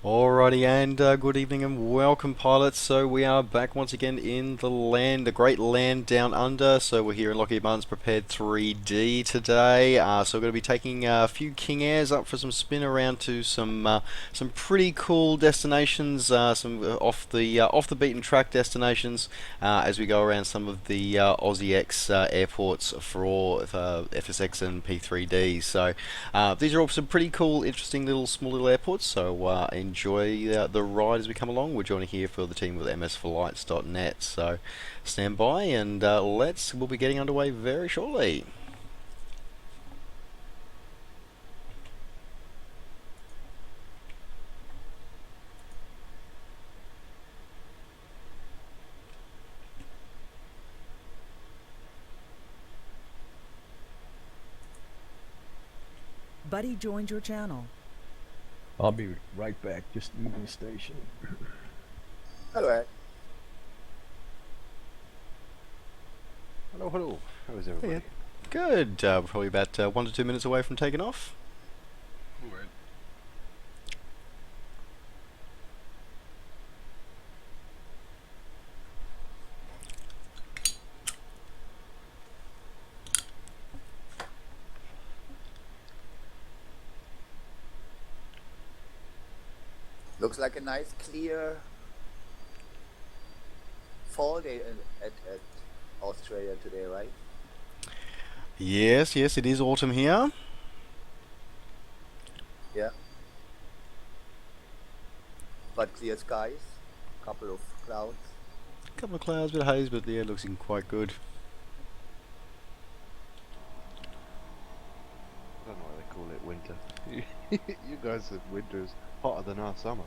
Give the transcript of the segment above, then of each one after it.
Alrighty, and good evening and welcome, pilots. So we are back once again in the land, the great land down under. So we're here in Lockheed Martin's Prepared 3D today. So we're going to be taking a few King Airs up for some spin around to some pretty cool destinations, some off the beaten track destinations, as we go around some of the Aussie X airports for all FSX and P3D. So these are all some pretty cool, interesting little small little airports. So enjoy the ride as we come along. We're joining here for the team with msforlights.net. So stand by and we'll be getting underway very shortly. Buddy joined your channel. I'll be right back, just leaving the station. Hello, Ed. Hello, hello. How is everybody? Hey, good. We're probably about 1 to 2 minutes away from taking off. Word. Looks like a nice, clear fall day at Australia today, right? Yes, yes, it is autumn here. Yeah. But clear skies, couple of clouds. A couple of clouds, bit of haze, but yeah, it looks quite good. I don't know why they call it winter. You guys said winter is hotter than our summer.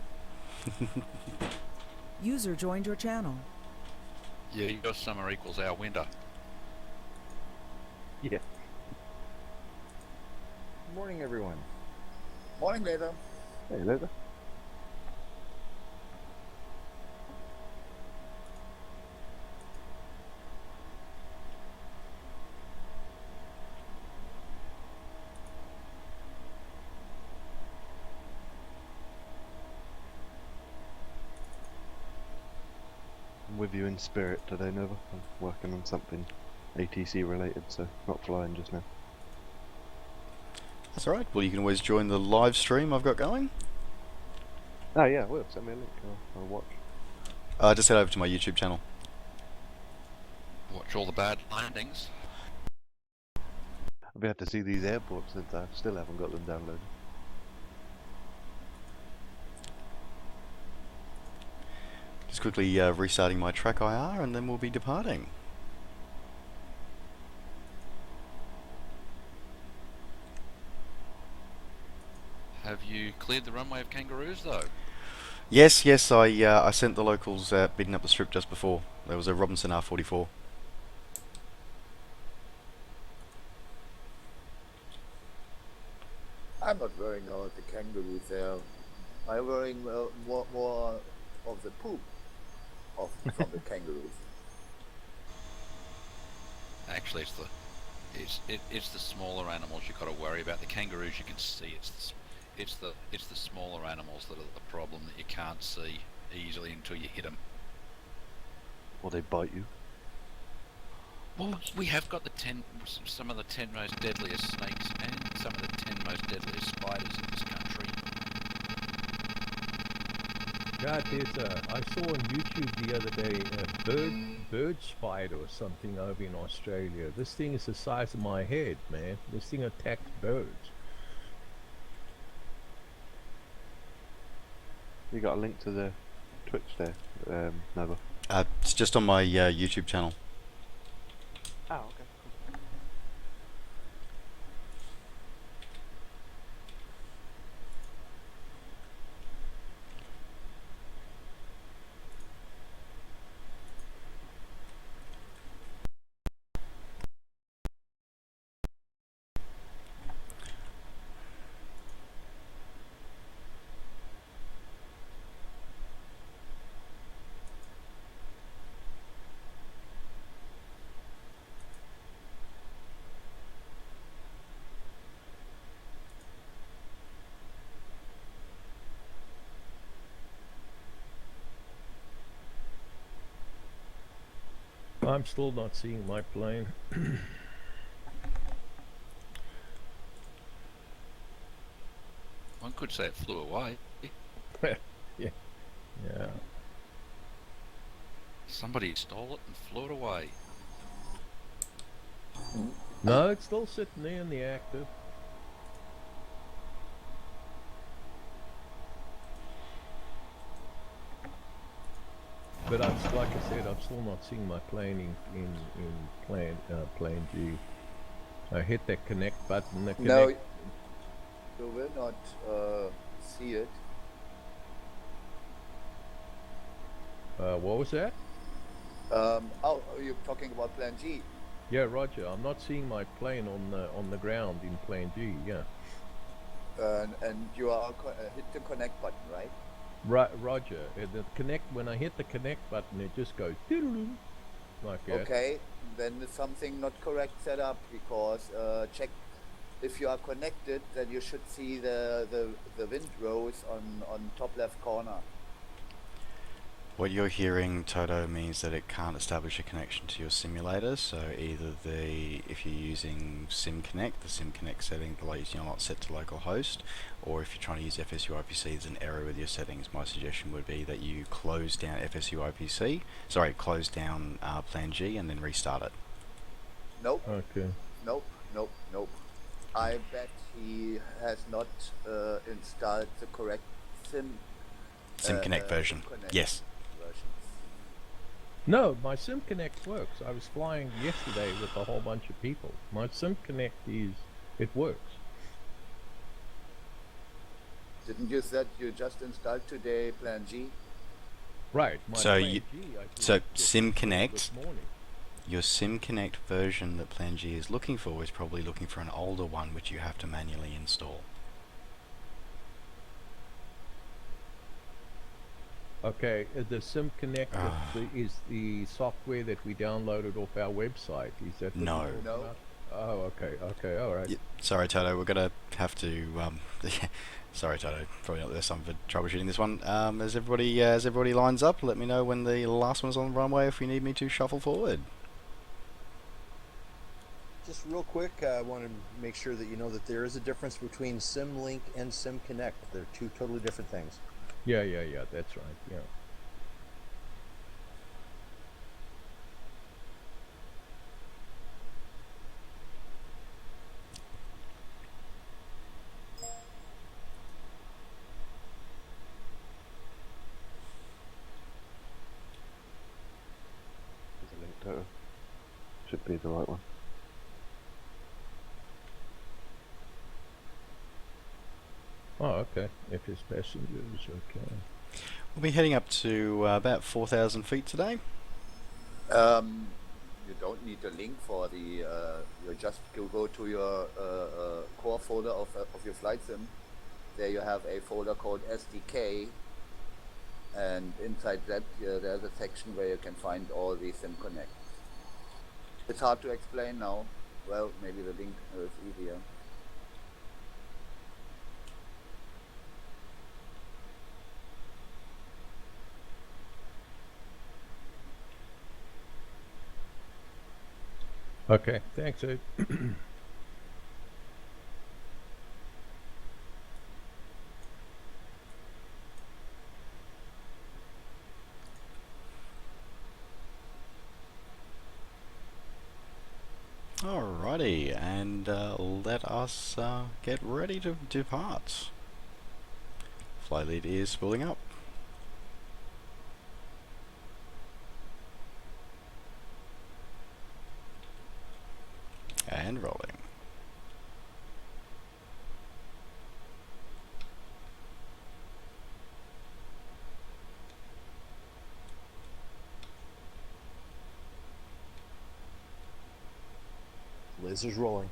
User joined your channel. Yeah, your summer equals our winter. Yeah. Good morning, everyone. Morning later. Hey, later. I'm with you in spirit today, Nova. I'm working on something ATC related, so not flying just now. That's alright. Well, you can always join the live stream I've got going. Oh yeah, well, send me a link. I'll watch. Just head over to my YouTube channel. Watch all the bad landings. I'll be able to see these airports since I still haven't got them downloaded. Just quickly restarting my track IR and then we'll be departing. Have you cleared the runway of kangaroos though? Yes, yes, I sent the locals beating up the strip just before. There was a Robinson R44. I'm not worrying about the kangaroos there. I'm worrying more of the poop from the kangaroos. Actually, it's the smaller animals you got to worry about. The kangaroos you can see. It's the smaller animals that are the problem that you can't see easily until you hit them. Or they bite you. Well, we have got some of the 10 most deadliest snakes and some of the 10 most deadliest spiders in this country. God, I saw on YouTube the other day a bird spider or something over in Australia. This thing is the size of my head, man. This thing attacks birds. You got a link to the Twitch there, Nova? It's just on my YouTube channel. Oh, okay. I'm still not seeing my plane. One could say it flew away. Yeah. Somebody stole it and flew it away. No, it's still sitting there in the active. But like I said, I'm still not seeing my plane in plane G. I hit that connect button. The No, connect. you will not see it. What was that? Oh, you're talking about Plan G. Yeah, Roger. I'm not seeing my plane on the ground in plane G. Yeah. And you are hit the connect button, right? Roger. The connect. When I hit the connect button, it just goes doodle like that. Okay, then there's something not correct set up, because check if you are connected, then you should see the windrows on top left corner. What you're hearing, Toto, means that it can't establish a connection to your simulator. So either if you're using SimConnect, the SimConnect setting allows you not set to localhost, or if you're trying to use FSU IPC, there's an error with your settings. My suggestion would be that you close down close down Plan G and then restart it. Nope, Okay. nope. I bet he has not installed the correct SimConnect version. SimConnect Yes. version. No, my SimConnect works. I was flying yesterday with a whole bunch of people. My SimConnect it works. Didn't you said you just installed today Plan G? Right. My So plane you- G, I so just SimConnect- this morning. Your SimConnect version that Plan G is looking for is probably looking for an older one which you have to manually install. Okay, the SimConnect is the software that we downloaded off our website. Is that what No. you're talking No. about? Oh, okay, all right. Yeah, sorry, Toto, we're gonna have to. Sorry, Toto, probably not the best time for troubleshooting this one. As everybody lines up, let me know when the last one's on the runway if you need me to shuffle forward. Just real quick, I want to make sure that you know that there is a difference between SimLink and SimConnect. They're two totally different things. Yeah, that's right. Yeah. There's a link to should be the right one. Oh, okay. If it's passengers, okay. We'll be heading up to about 4,000 feet today. You don't need a link for the. You just go to your core folder of your flight sim. There you have a folder called SDK, and inside that there's a section where you can find all the SimConnect. It's hard to explain now. Well, maybe the link is easier. Okay, thanks, Ed. Alrighty, and let us get ready to depart. Flight lead is spooling up. And rolling. Laser's rolling.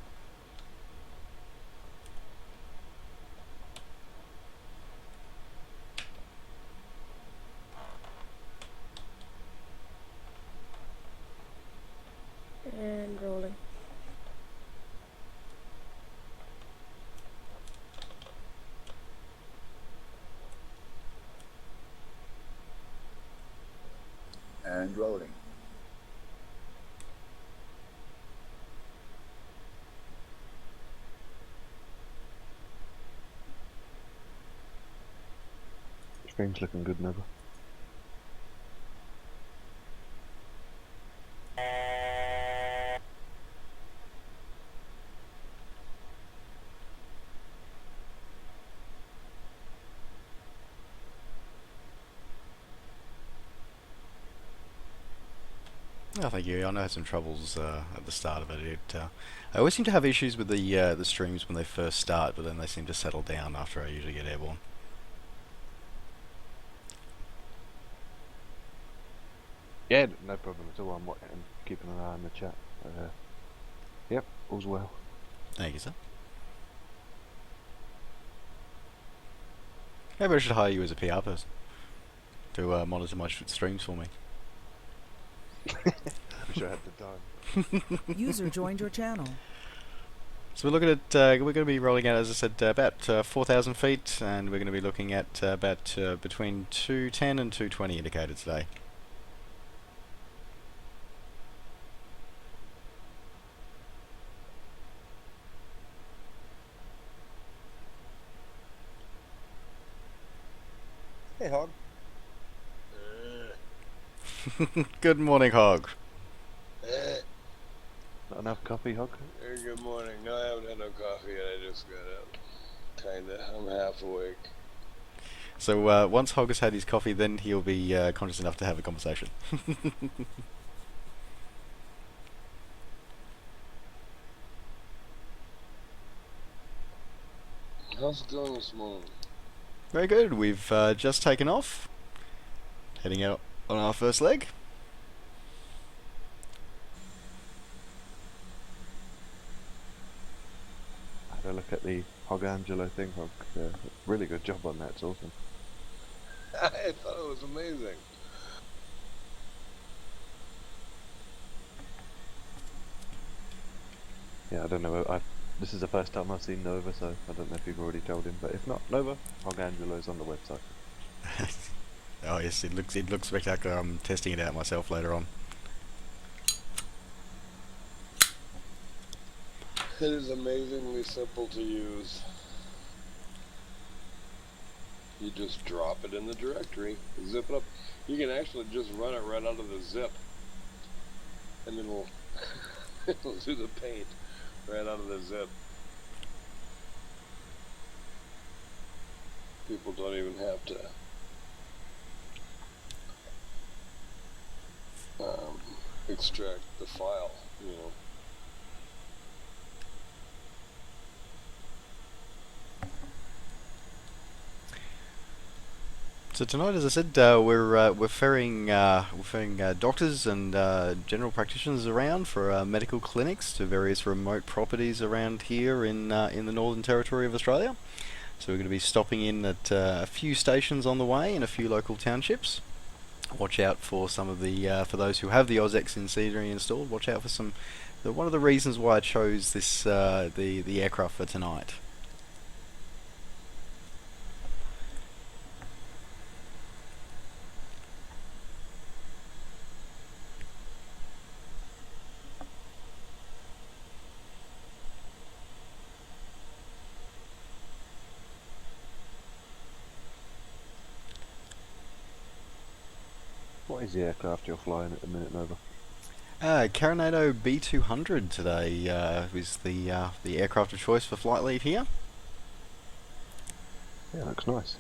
And rolling. And rolling. Stream's looking good, Nova. Oh, thank you. I know I had some troubles at the start of it. I always seem to have issues with the streams when they first start, but then they seem to settle down after I usually get airborne. Yeah, no problem at all. I'm keeping an eye on the chat. Yep, all's well. Thank you, sir. Maybe I should hire you as a PR person to monitor my streams for me. Wish I had the time. User joined your channel. So we're looking at, we're going to be rolling out, as I said, about 4,000 feet, and we're going to be looking at about between 210 and 220 indicated today. Hey, Hog. Good morning, Hog. Not enough coffee, Hog? Good morning. No, I haven't had no coffee yet. I just got up. Kinda. I'm half awake. So once Hog has had his coffee, then he'll be conscious enough to have a conversation. How's it going this morning? Very good. We've just taken off, heading out on our first leg. I had a look at the Hog Angelo thing, Hog. Really good job on that, it's awesome. I thought it was amazing. Yeah, I don't know. This is the first time I've seen Nova, so I don't know if you've already told him. But if not, Nova, Hog Angelo's on the website. Oh yes, it looks spectacular. I'm testing it out myself later on. It is amazingly simple to use. You just drop it in the directory, zip it up. You can actually just run it right out of the zip, and it'll it'll do the paint right out of the zip. People don't even have to extract the file, you know. So tonight, as I said, we're ferrying doctors and general practitioners around for medical clinics to various remote properties around here in the Northern Territory of Australia. So we're going to be stopping in at a few stations on the way in a few local townships. Watch out for some of the for those who have the AusX in scenery installed. Watch out for some. One of the reasons why I chose this the aircraft for tonight. What is the aircraft you're flying at the minute, Nova? Carinado B200 today is the aircraft of choice for flight leave here. Yeah, looks nice.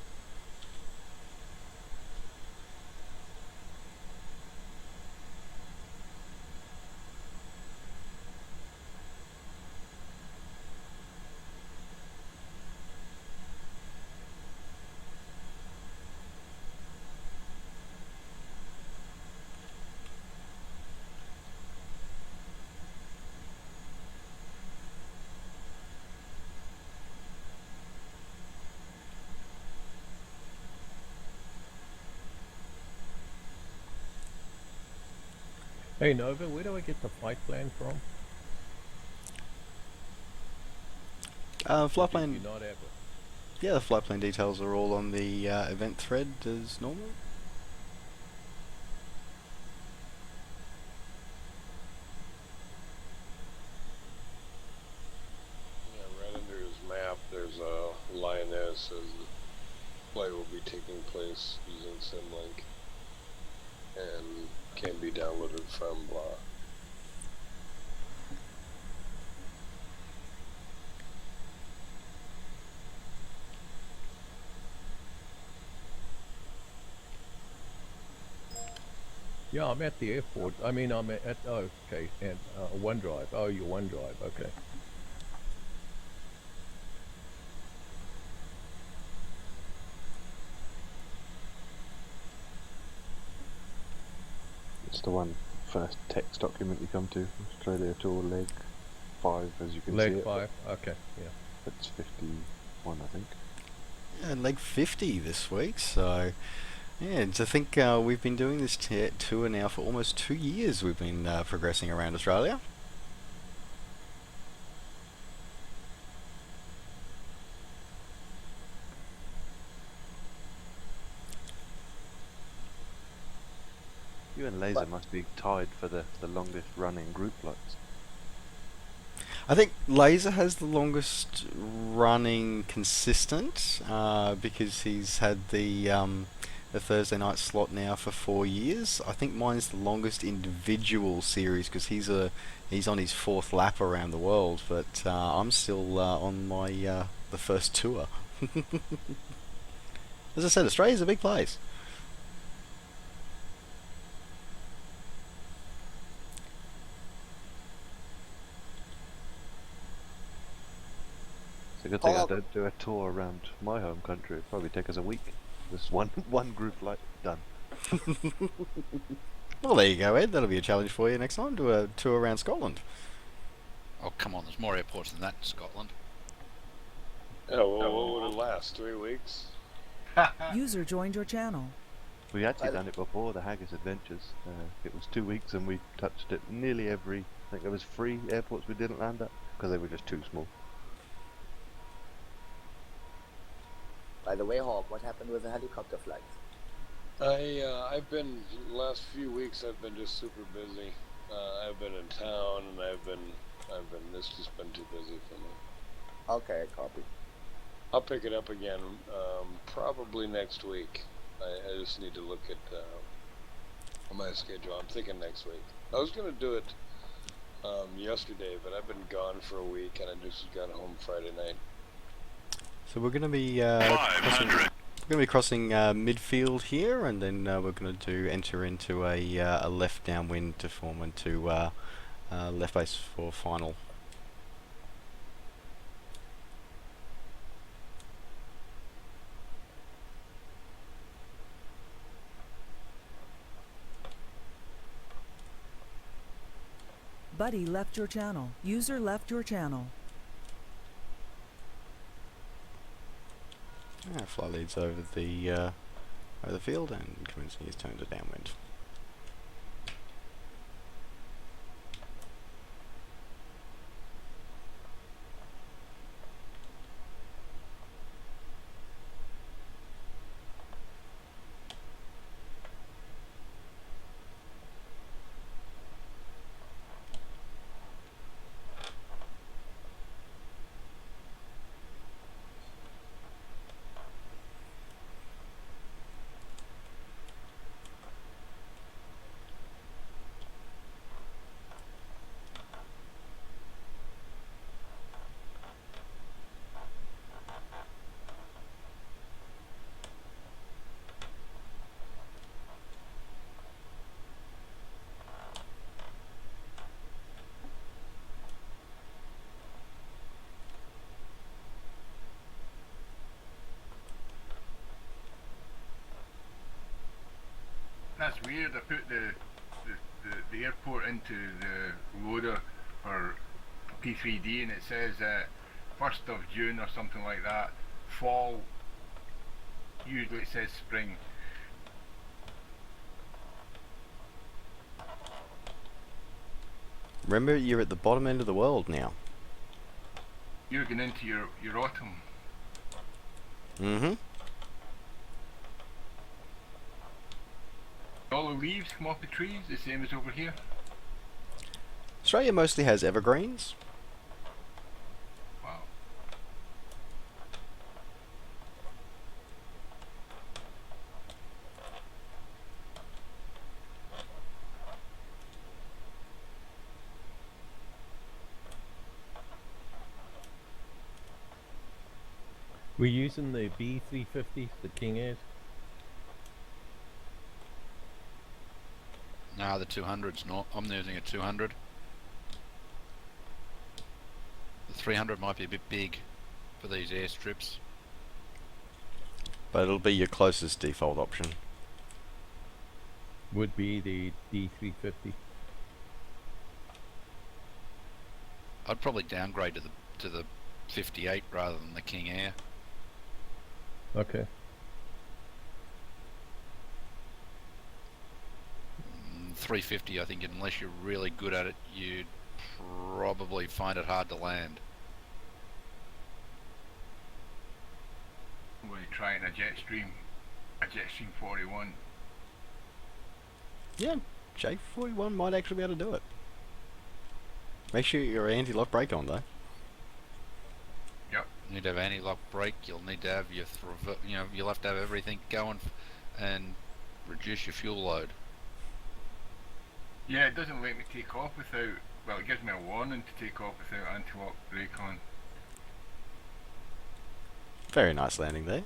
Hey Nova, where do I get the flight plan from? Flight Do plan. you not have it? Yeah, the flight plan details are all on the event thread as normal. Yeah, right under his map, there's a line that says the flight will be taking place this using Symlink and can be downloaded from blah. Yeah, I'm at the airport. I mean, I'm at oh, okay, and OneDrive. Oh, your OneDrive. Okay. It's the one first text document you come to. Australia Tour Leg 5, as you can see Leg it. 5. Okay. Yeah. It's 51, I think. Yeah, leg 50 this week, so yeah, to think we've been doing this tour now for almost 2 years. We've been progressing around Australia. You and Laser must be tied for the longest running group flights. I think Laser has the longest running consistent because he's had the Thursday night slot now for 4 years. I think mine's the longest individual series because he's on his 4th lap around the world, but I'm still on my the first tour. As I said, Australia's a big place. It's a good thing I don't do a tour around my home country. It'd probably take us a week. Just one group flight done. Well, there you go, Ed. That'll be a challenge for you next time. Do a tour around Scotland. Oh, come on, there's more airports than that in Scotland. Yeah, well, what would it last? 3 weeks? User joined your channel. We actually done it before, the Haggis Adventures. It was 2 weeks and we touched it nearly every, I think there was 3 airports we didn't land at, because they were just too small. By the way, Hawk, what happened with the helicopter flights? I've been, last few weeks I've been just super busy. I've been in town and it's just been too busy for me. Okay, copy. I'll pick it up again, probably next week. I just need to look at my schedule. I'm thinking next week. I was gonna do it yesterday, but I've been gone for a week and I just got home Friday night. So we're going to be crossing midfield here, and then we're going to enter into a left downwind to form into left base for final. Buddy left your channel. User left your channel. Fly leads over the field and commencing his turn to downwind. That's weird. I put the airport into the loader for P3D and it says 1st of June or something like that. Fall. Usually it says spring. Remember, you're at the bottom end of the world now. You're getting into your autumn. Mm-hmm. All the leaves come off the trees, the same as over here. Australia mostly has evergreens. Wow. We're using the B350, the King Air. No, the 200's not. I'm using a 200. The 300 might be a bit big for these airstrips. But it'll be your closest default option. Would be the D350. I'd probably downgrade to the 58 rather than the King Air. Okay. 350, I think, unless you're really good at it, you'd probably find it hard to land. We're trying a Jetstream 41. Yeah, J41 might actually be able to do it. Make sure your anti-lock brake on though. Yep. You need to have anti-lock brake. You'll need to have your, you'll have to have everything going, and reduce your fuel load. Yeah, it doesn't let me take off without. Well, it gives me a warning to take off without anti-lock brake on. Very nice landing there.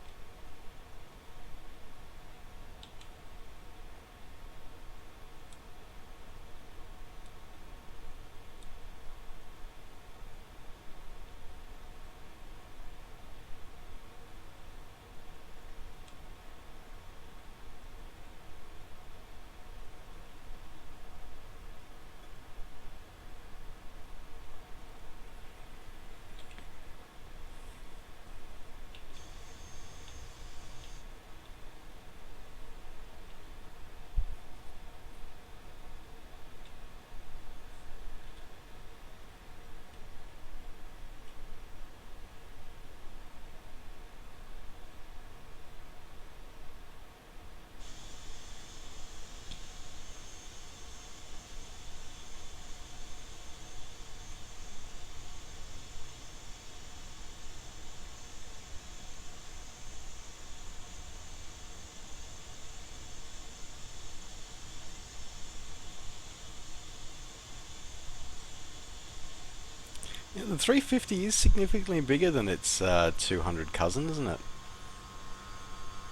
Yeah, the 350 is significantly bigger than its 200 cousin, isn't it?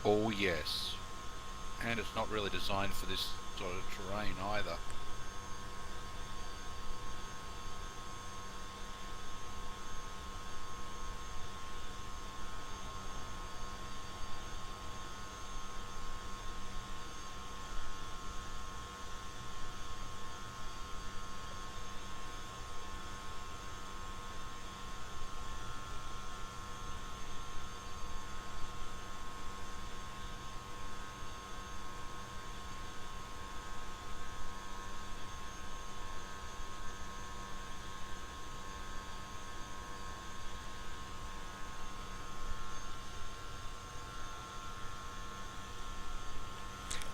Oh yes, and it's not really designed for this sort of terrain either.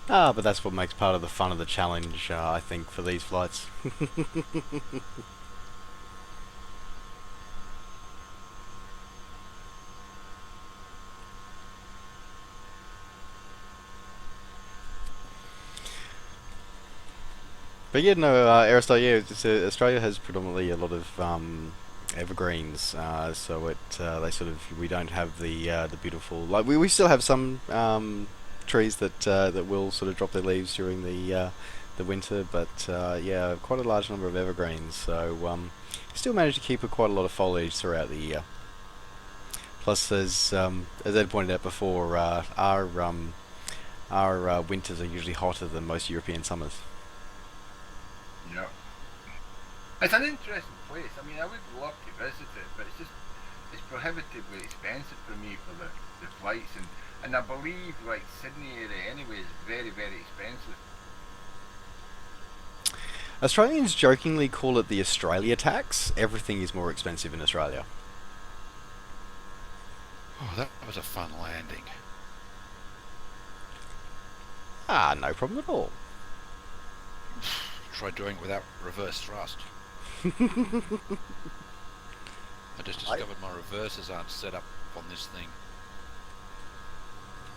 Ah, but that's what makes part of the fun of the challenge, I think, for these flights. But yeah, no, Aristotle, yeah, Australia has predominantly a lot of evergreens, so they sort of, we don't have the beautiful, like we still have some trees that will sort of drop their leaves during the winter, but yeah, quite a large number of evergreens. So still manage to keep quite a lot of foliage throughout the year. Plus, as Ed pointed out before, our winters are usually hotter than most European summers. Yep. It's an interesting place. I mean, I would love to visit it, but it's prohibitively expensive for me for the flights, and I believe like Sydney area anyway is very, very expensive. Australians jokingly call it the Australia tax. Everything is more expensive in Australia. Oh, that was a fun landing. Ah, no problem at all. Try doing it without reverse thrust. I just discovered my reversers aren't set up on this thing.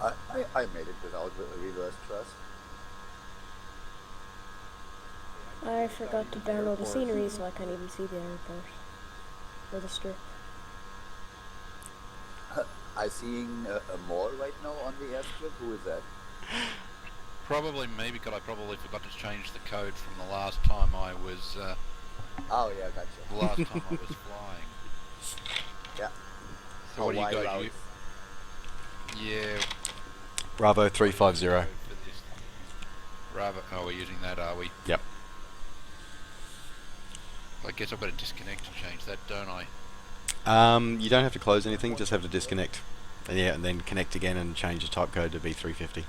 I made it without reverse thrust. I forgot to download the scenery, so I can't even see the airport or the strip. I seeing a mall right now on the airstrip. Who is that? Probably me, because I probably forgot to change the code from the last time I was. Oh yeah, gotcha. The last time I was flying. Yeah. So what do you Hawaii got? routes. Yeah. Bravo what is the 350. code for this? Bravo. Oh, we're using that, are we? Yep. I guess I've got to disconnect and change that, don't I? You don't have to close anything, just have to disconnect. Yeah, and then connect again and change the type code to be 350.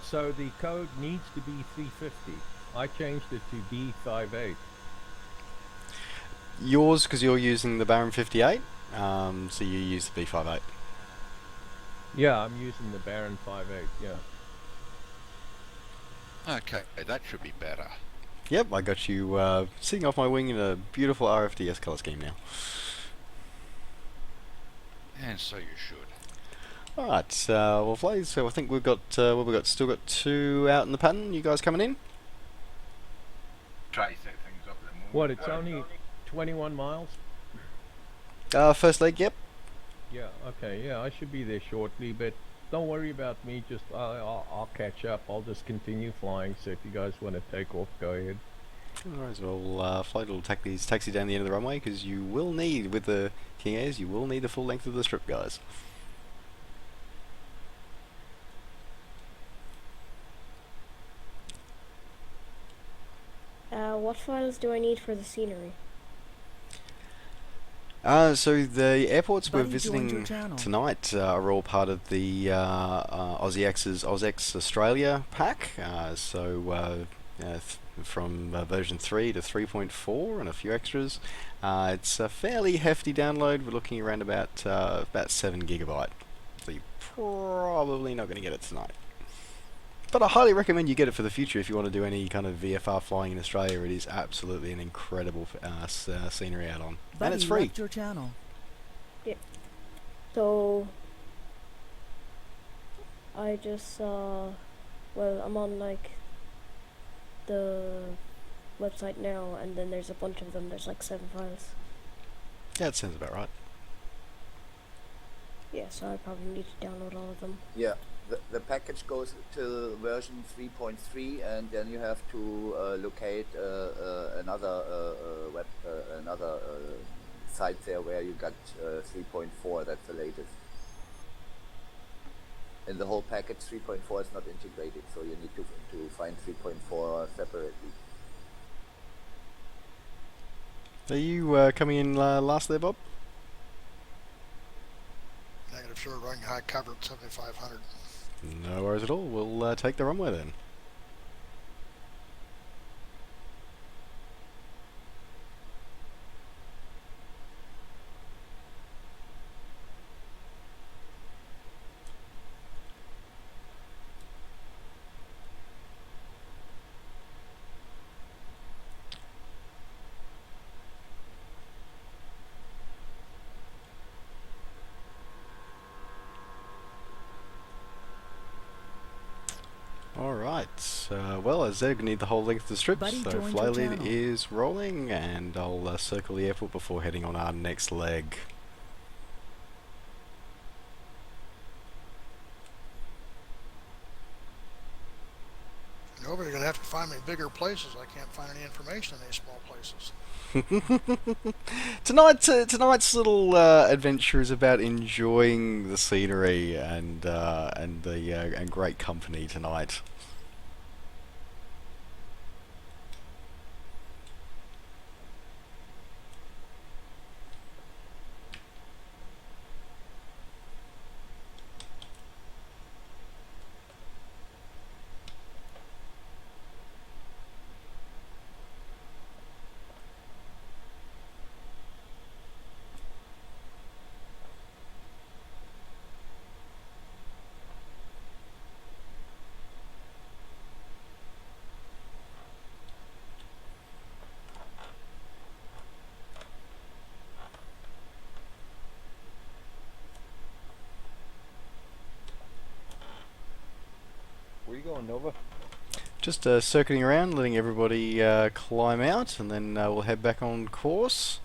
So the code needs to be 350. I changed it to B58. Yours, because you're using the Baron 58, so you use the B58. Yeah, I'm using the Baron 58, yeah. Okay, that should be better. Yep, I got you sitting off my wing in a beautiful RFDS colour scheme now. And so you should. Alright, well, Flays, so I think we've got, still got 2 out in the pattern. You guys coming in? Try to set things up at the moment. What, it's only 21 miles? First leg, yep. Yeah, okay, yeah, I should be there shortly, but don't worry about me, just I'll catch up. I'll just continue flying, so if you guys want to take off, go ahead. Alright, well, Flight will taxi down the end of the runway, because you will need, with the King Airs, you will need the full length of the strip, guys. What files do I need for the scenery? So the airports we're Buddy joined your visiting channel. tonight are all part of the AussieX's AusX Australia pack. From version 3 to 3.4 and a few extras. It's a fairly hefty download. We're looking around about 7 gigabyte. So you're probably not going to get it tonight. But I highly recommend you get it for the future if you want to do any kind of VFR flying in Australia. It is absolutely an incredible scenery out on. Buddy And it's free. left your channel. So I just saw. Well, I'm on like the website now, and then there's a bunch of them. There's like 7 files. Yeah, that sounds about right. Yeah, so I probably need to download all of them. Yeah. The package goes to version 3.3, and then you have to locate another site there where you got 3.4. That's the latest. In the whole package, 3.4 is not integrated, so you need to find 3.4 separately. Are you coming in last there, Bob? Negative, sure, running high cover at 7,500. No worries at all. We'll take the runway then. Alright, well, as they're going to need the whole length of the strip, Buddy so joined fly your lead channel. is rolling, and I'll circle the airport before heading on our next leg. Nobody's going to have to find me bigger places. I can't find any information in these small places. Tonight's little adventure is about enjoying the scenery and great company tonight. Where you going, Nova? Just circuiting around, letting everybody climb out, and then we'll head back on course.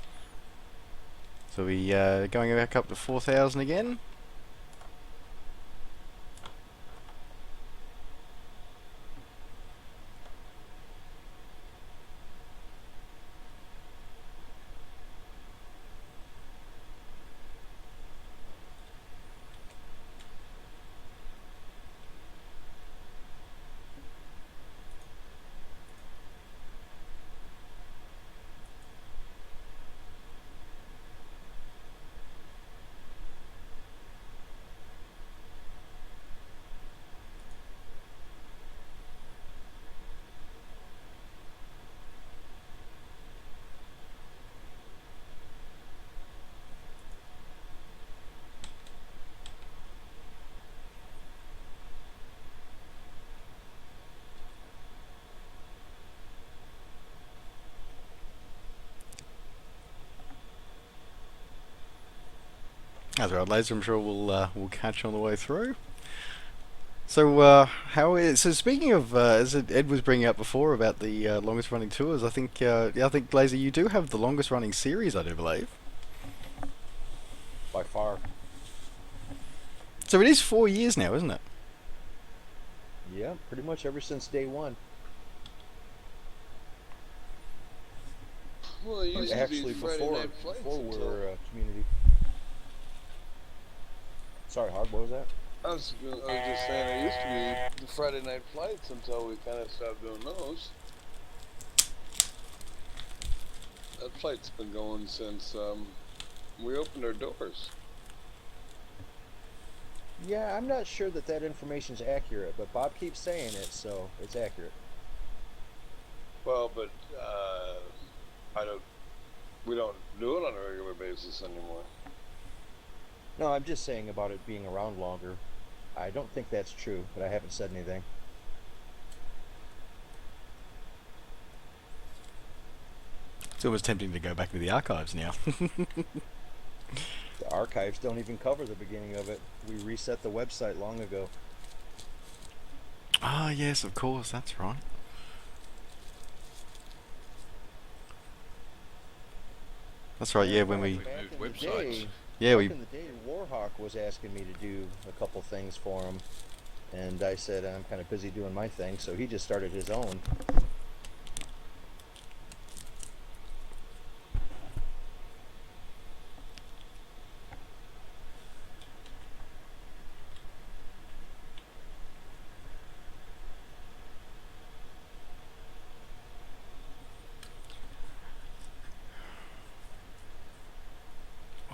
So we going back up to 4,000 again. That's right, Laser. I'm sure we'll catch on the way through. So so speaking of as Ed was bringing up before about the longest running tours, I think Laser, you do have the longest running series, I do believe. By far. So it is 4 years now, isn't it? Yeah, pretty much ever since day one. Well, it used Actually, to be Friday before night flights we until were a community. Sorry, Hog, what was that? I was just saying it used to be the Friday night flights until we kind of stopped doing those. That flight's been going since we opened our doors. Yeah, I'm not sure that information's accurate, but Bob keeps saying it, so it's accurate. Well, but we don't do it on a regular basis anymore. No, I'm just saying about it being around longer. I don't think that's true, but I haven't said anything. It's almost tempting to go back to the archives now. The archives don't even cover the beginning of it. We reset the website long ago. Ah, yes, of course, that's right. That's right, yeah, when we... moved websites. Yeah, back in the day, Warhawk was asking me to do a couple things for him, and I said I'm kind of busy doing my thing, so he just started his own.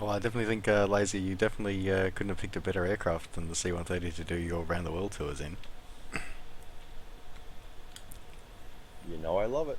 Well, I definitely think, Lazy, you definitely couldn't have picked a better aircraft than the C-130 to do your around the world tours in. You know I love it.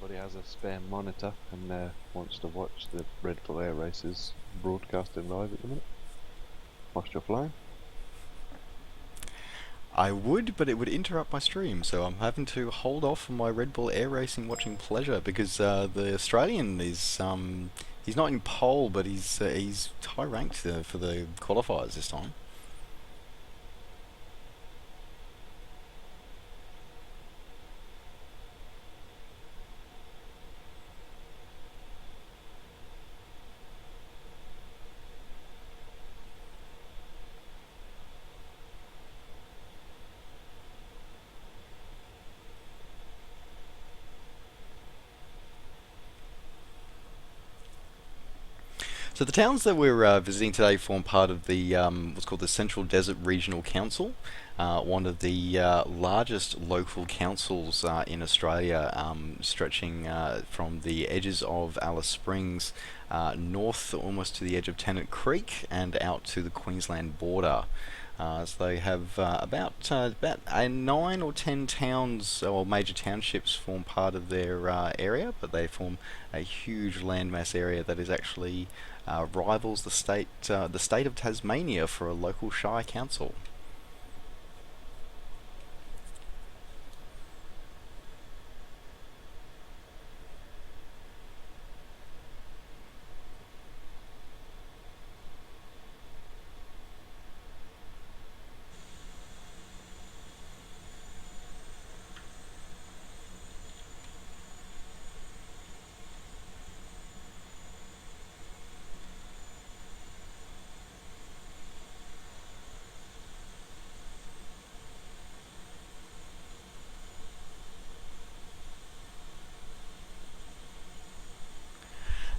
Anybody has a spare monitor and wants to watch the Red Bull Air races broadcasting live at the minute whilst you're flying? I would, but it would interrupt my stream, so I'm having to hold off on my Red Bull Air Racing watching pleasure because the Australian is he's not in pole, but he's high ranked for the qualifiers this time. So the towns that we're visiting today form part of the what's called the Central Desert Regional Council, one of the largest local councils in Australia, stretching from the edges of Alice Springs north almost to the edge of Tennant Creek and out to the Queensland border. So they have about 9 or 10 towns or major townships form part of their area, but they form a huge landmass area that is actually rivals the state of Tasmania for a local shire council.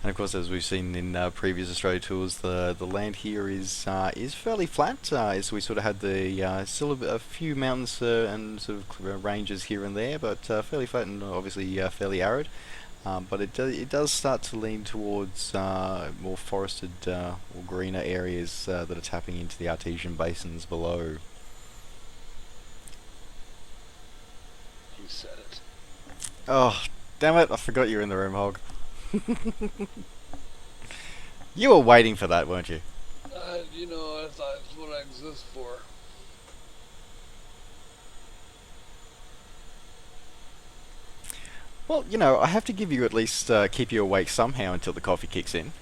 And of course, as we've seen in previous Australia tours, the land here is fairly flat. As we sort of had the still a few mountains and sort of ranges here and there, but fairly flat and obviously fairly arid. But it does start to lean towards more forested or greener areas that are tapping into the artesian basins below. You said it. Oh, damn it! I forgot you were in the room, Hog. You were waiting for that, weren't you? You know, I thought it's what I exist for. Well, you know, I have to give you at least keep you awake somehow until the coffee kicks in.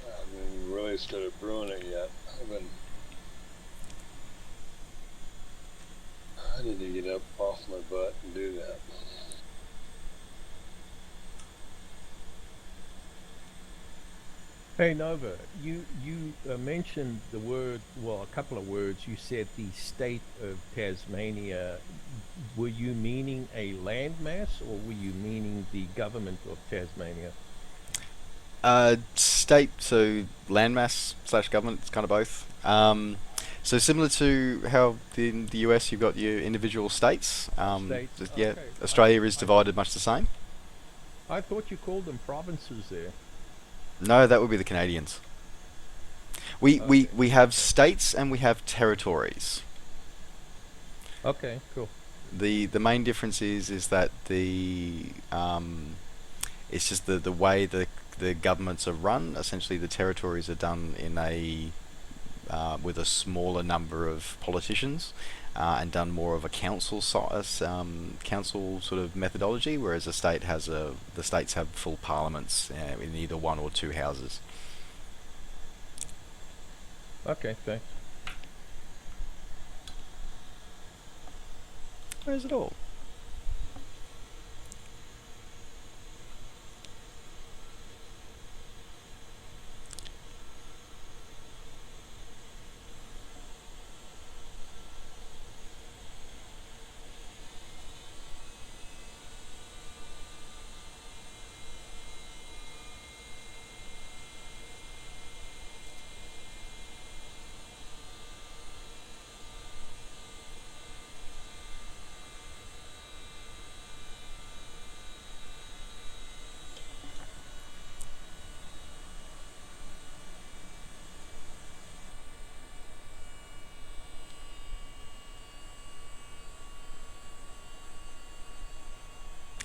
I haven't really started brewing it yet. I need to get up off my butt and do that. Hey Nova, you mentioned the word, well, a couple of words. You said the state of Tasmania. Were you meaning a landmass, or were you meaning the government of Tasmania? State, so landmass / government, it's kind of both. So similar to how in the US you've got your individual states. States, Yeah, okay. Australia is divided much the same. I thought you called them provinces there. No, that would be the Canadians. We have states and we have territories. Okay, cool. The main difference is that it's just the way the governments are run. Essentially, the territories are done in a with a smaller number of politicians and done more of a council council sort of methodology, whereas the states have full parliaments in either one or two houses. Okay, thanks. Where's it all?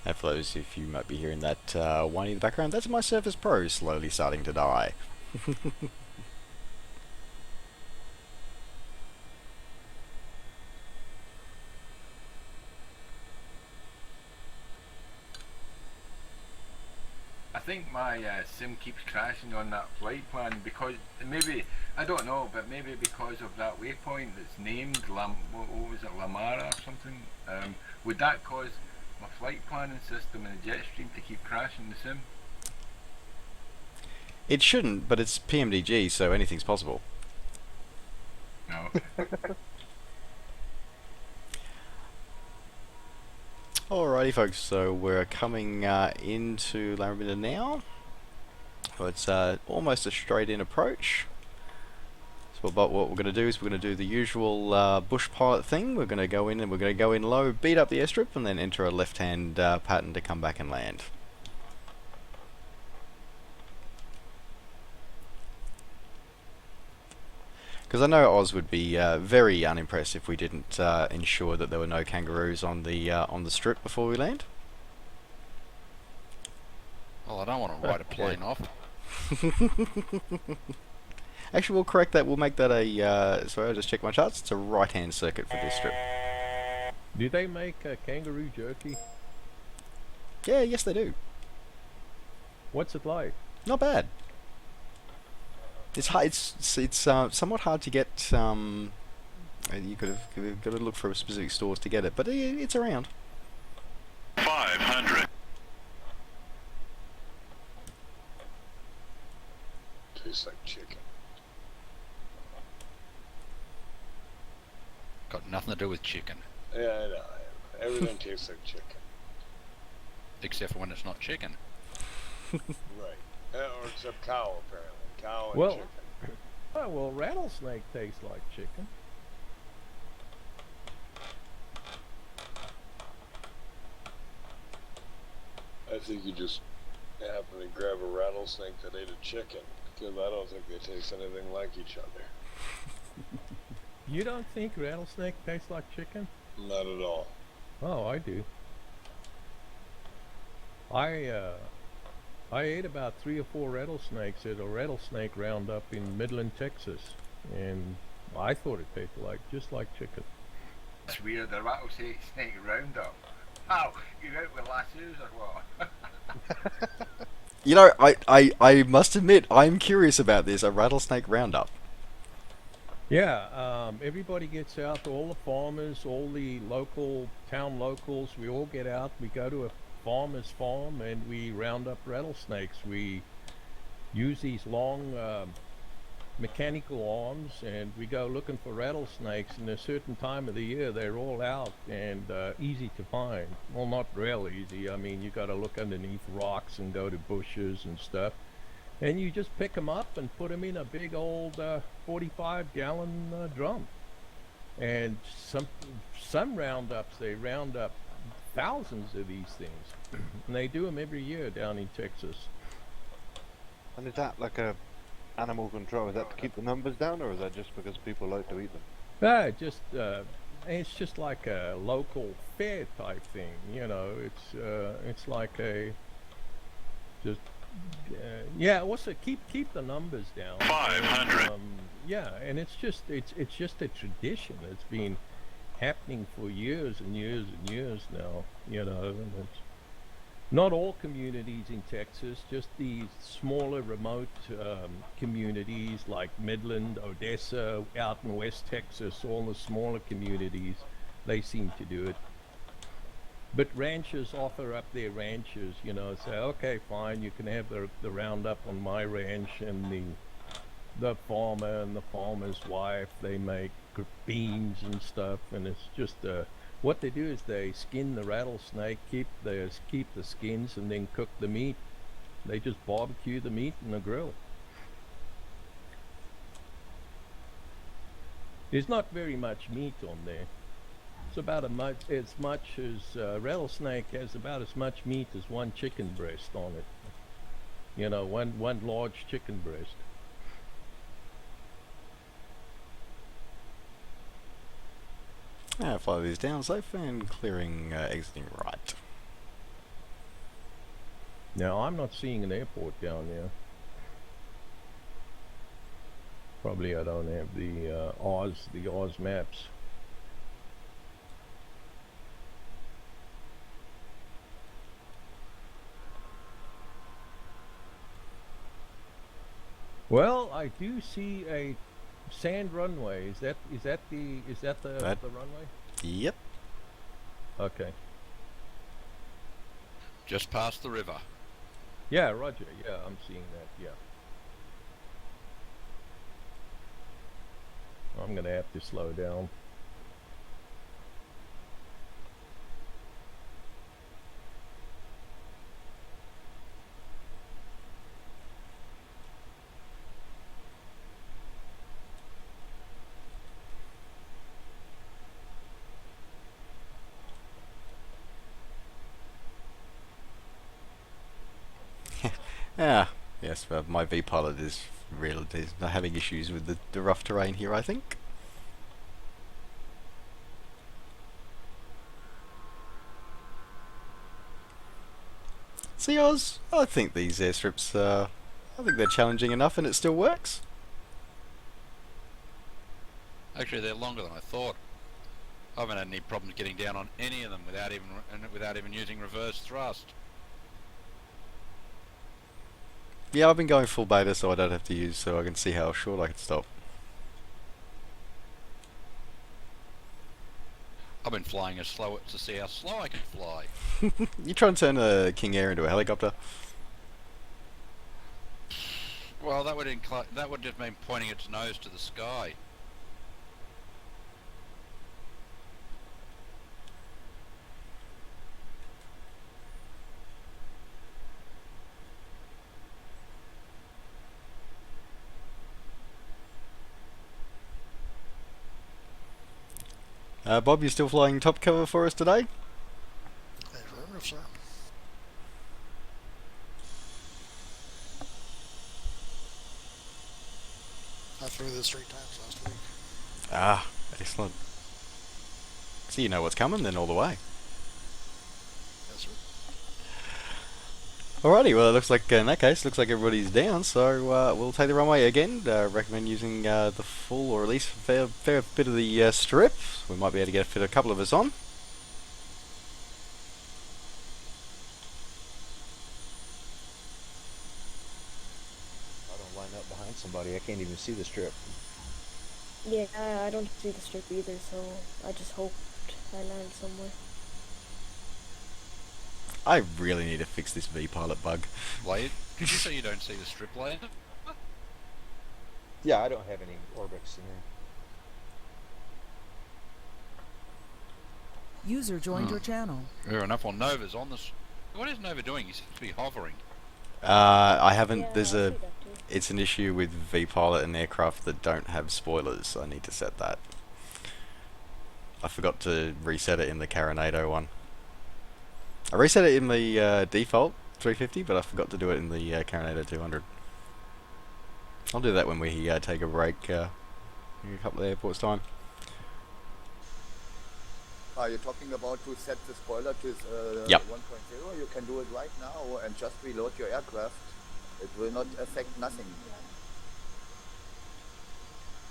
And for those if you might be hearing that whining in the background, that's my Surface Pro slowly starting to die. I think my sim keeps crashing on that flight plan because maybe, I don't know, but maybe because of that waypoint that's named what was it, Lamara or something. Would that cause my flight planning system and the jet stream to keep crashing the sim? It shouldn't, but it's PMDG, so anything's possible. No. Alrighty folks, so we're coming into Laraminder now. So it's almost a straight in approach. But what we're going to do is we're going to do the usual bush pilot thing. We're going to go in and we're going to go in low, beat up the airstrip, and then enter a left-hand pattern to come back and land. Because I know Oz would be very unimpressed if we didn't ensure that there were no kangaroos on the strip before we land. Well, I don't want to write a plane off. Actually, we'll correct that. We'll make that a... sorry, I just checked my charts. It's a right-hand circuit for this strip. Do they make kangaroo jerky? Yeah, yes they do. What's it like? Not bad. It's hard. It's somewhat hard to get. You could have got to look for specific stores to get it, but it's around. 500. Tastes like chicken. Got nothing to do with chicken. Yeah, I know. Everything tastes like chicken. Except for when it's not chicken. Right. Or except cow, apparently. Cow and Well, chicken. Oh, well, rattlesnake tastes like chicken. I think you just happen to grab a rattlesnake that ate a chicken, because I don't think they taste anything like each other. You don't think rattlesnake tastes like chicken? Not at all. Oh, I do. I ate about 3 or 4 rattlesnakes at a rattlesnake roundup in Midland, Texas, and I thought it tasted just like chicken. That's weird, the rattlesnake roundup. Wow, you're out with lassos or what? You know, I must admit, I'm curious about this, a rattlesnake roundup. Yeah, everybody gets out, all the farmers, all the town locals, we all get out, we go to a farmer's farm and we round up rattlesnakes. We use these long mechanical arms and we go looking for rattlesnakes, and a certain time of the year they're all out and easy to find. Well, not real easy. I mean, you got to look underneath rocks and go to bushes and stuff, and you just pick them up and put them in a big old 45-gallon drum. And some roundups, they round up thousands of these things, and they do them every year down in Texas. And is that like a animal control? Is that to keep the numbers down, or is that just because people like to eat them? It's just like a local fair type thing, you know. It's like a also keep the numbers down. 500. Yeah, and it's just a tradition. It's been happening for years and years and years now, you know. And it's not all communities in Texas, just these smaller remote communities like Midland, Odessa, out in West Texas, all the smaller communities, they seem to do it. But ranchers offer up their ranches, you know, say, okay, fine, you can have the roundup on my ranch, and the farmer and the farmer's wife, they make beans and stuff, and it's just what they do is they skin the rattlesnake, keep the skins, and then cook the meat. They just barbecue the meat in the grill. There's not very much meat on there. It's about as much as rattlesnake has about as much meat as one chicken breast on it. You know, one large chicken breast. Follow these down safe and clearing, exiting right. Now, I'm not seeing an airport down there. Probably I don't have the Oz maps. Well, I do see a sand runway. Is that the runway? Yep. Okay. Just past the river. Yeah, roger. Yeah, I'm seeing that. Yeah. I'm gonna have to slow down. Ah, yes, my V-Pilot is not having issues with the rough terrain here, I think. See, I think these airstrips, I think they're challenging enough and it still works. Actually, they're longer than I thought. I haven't had any problems getting down on any of them without even using reverse thrust. Yeah, I've been going full beta so I don't have to use, so I can see how short I can stop. I've been flying as slow to see how slow I can fly. You try and turn a King Air into a helicopter? Well, that would just mean pointing its nose to the sky. Bob, you still flying top cover for us today? Affirmative, sir. I flew this 3 times last week. Ah, excellent. So you know what's coming then all the way. Yes, sir. Alrighty, well it looks like, in that case, looks like everybody's down, so we'll take the runway again. Recommend using the full, or at least a fair bit of the strip. We might be able to get fit a couple of us on. I don't line up behind somebody. I can't even see the strip. Yeah, I don't see the strip either, so I just hoped I land somewhere. I really need to fix this V-Pilot bug. Blade, did you say you don't see the strip layer? Yeah, I don't have any orbits in there. User joined your channel. Fair enough. Well, Nova's on this. What is Nova doing? He seems to be hovering. I haven't, Yeah, there's I a, see that too. it's an issue with V-Pilot and aircraft that don't have spoilers. I need to set that. I forgot to reset it in the Carinado one. I reset it in the default 350, but I forgot to do it in the Carinado 200. I'll do that when we take a break in a couple of airports time. Are you talking about to set the spoiler to Yep. 1.0? You can do it right now and just reload your aircraft. It will not affect nothing.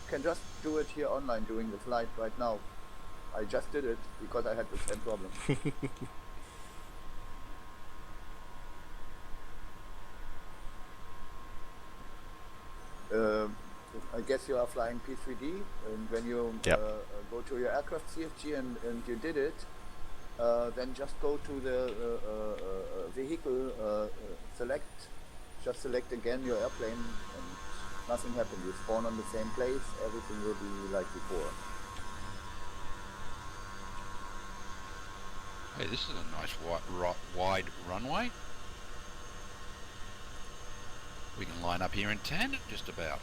You can just do it here online during the flight right now. I just did it because I had the same problem. I guess you are flying P3D, and when you Yep. go to your aircraft CFG and you did it, then just go to the vehicle, just select again your airplane, and nothing happened. You spawn on the same place, everything will be like before. Hey, this is a nice wide runway. We can line up here in tandem just about.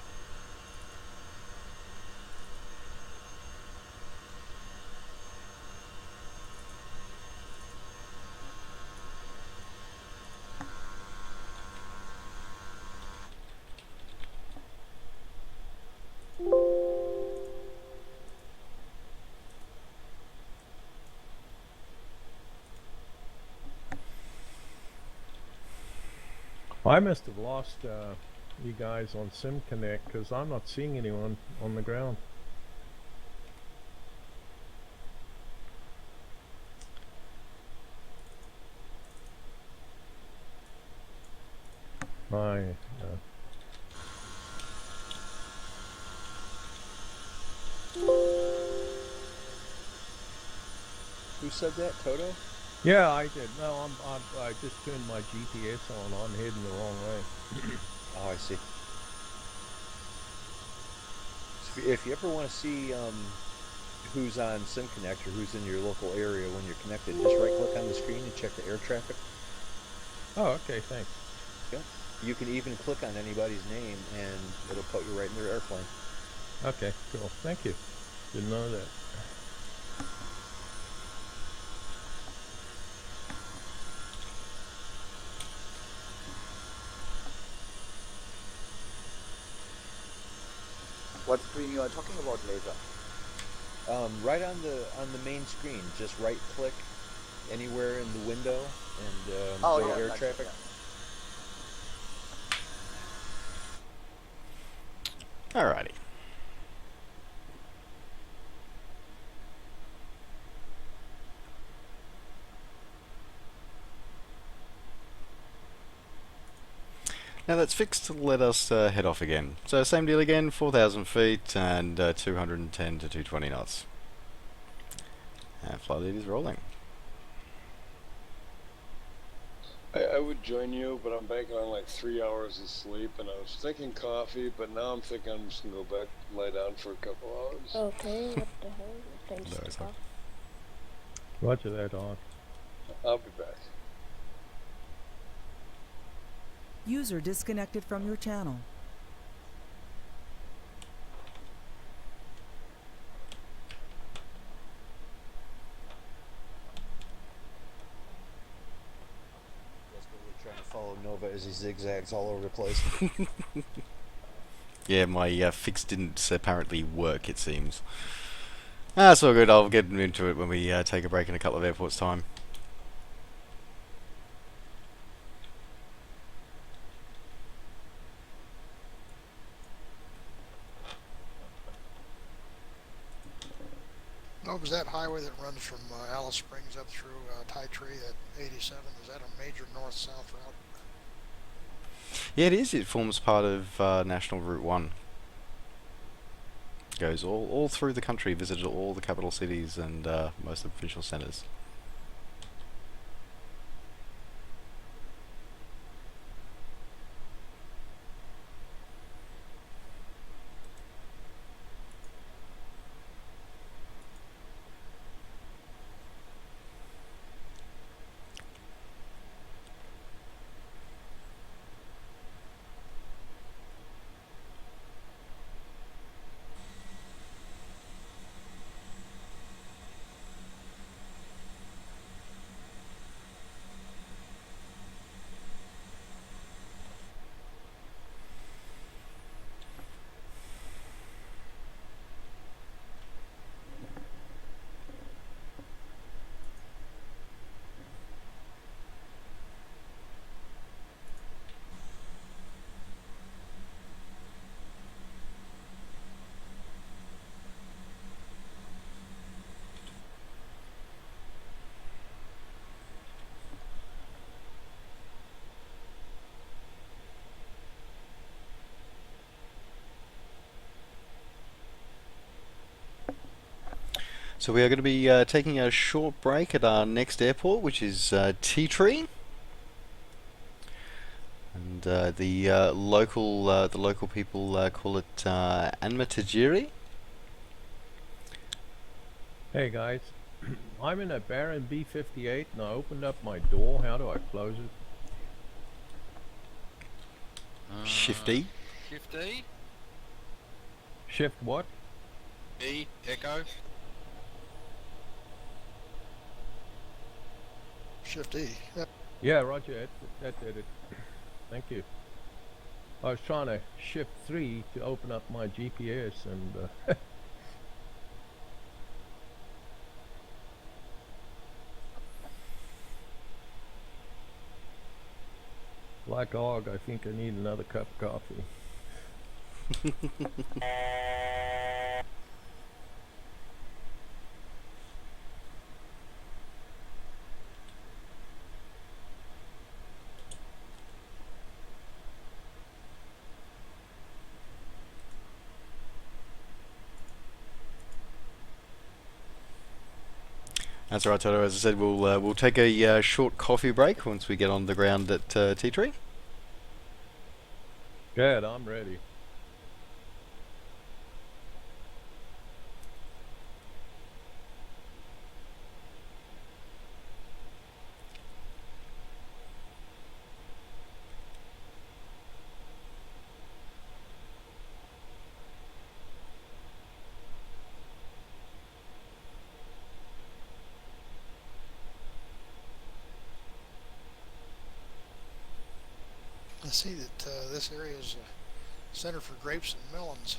I must have lost you guys on SimConnect because I'm not seeing anyone on the ground. Who said that, Toto? Yeah, I did. No, I just turned my GPS on. I'm heading the wrong way. Oh, I see. So if you ever want to see who's on SimConnect or who's in your local area when you're connected, just right-click on the screen and check the air traffic. Oh, okay, thanks. Yeah. You can even click on anybody's name and it'll put you right in their airplane. Okay, cool. Thank you. Didn't know that. What screen you are talking about, Laser? Right on the main screen. Just right click anywhere in the window and Oh, go yeah, air gotcha, traffic. yeah. Alrighty. Now that's fixed to let us head off again. So same deal again, 4,000 feet and 210 to 220 knots. And flight lead is rolling. I would join you, but I'm banking on like 3 hours of sleep, and I was thinking coffee, but now I'm thinking I'm just gonna go back, lie down for a couple hours. Okay, what the hell? The plane just took off. Roger that, on. I'll be back. User disconnected from your channel. Trying to follow Nova as he zigzags all over the place. Yeah, my fix didn't apparently work, it seems. That's all good. I'll get into it when we take a break in a couple of airports' time. What was that highway that runs from Alice Springs up through Tie Tree at 87? Is that a major north-south route? Yeah, it is. It forms part of National Route 1. Goes all through the country, visited all the capital cities and most of the provincial centres. So we are going to be taking a short break at our next airport, which is Tea Tree, and the local people call it Anmatajiri. Hey guys, I'm in a Baron B58 and I opened up my door. How do I close it? Shift E. Shift E. Shift what? E. Echo. Shift E. Yep. Yeah, roger. That did it. Thank you. I was trying to shift 3 to open up my GPS and like Og, I think I need another cup of coffee. That's all right, Toto. As I said, we'll take a short coffee break once we get on the ground at Tea Tree. Good, I'm ready. I see that this area is a center for grapes and melons.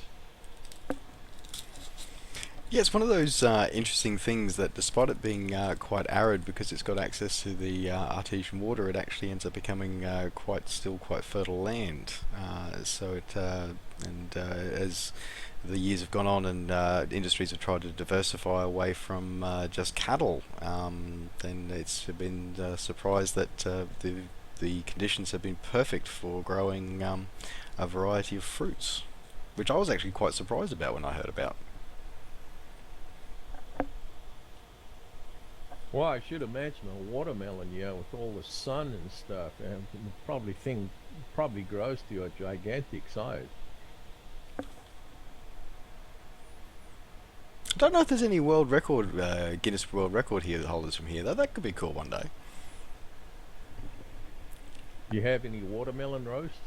Yeah, it's one of those interesting things that despite it being quite arid because it's got access to the artesian water, it actually ends up becoming quite fertile land. As the years have gone on and industries have tried to diversify away from just cattle, then it's been surprised that the conditions have been perfect for growing a variety of fruits, which I was actually quite surprised about when I heard about. Well, I should imagine a watermelon, with all the sun and stuff, and probably grows to a gigantic size. I don't know if there's any world record, Guinness World Record here holders from here, though. That could be cool one day. Do you have any watermelon roasts?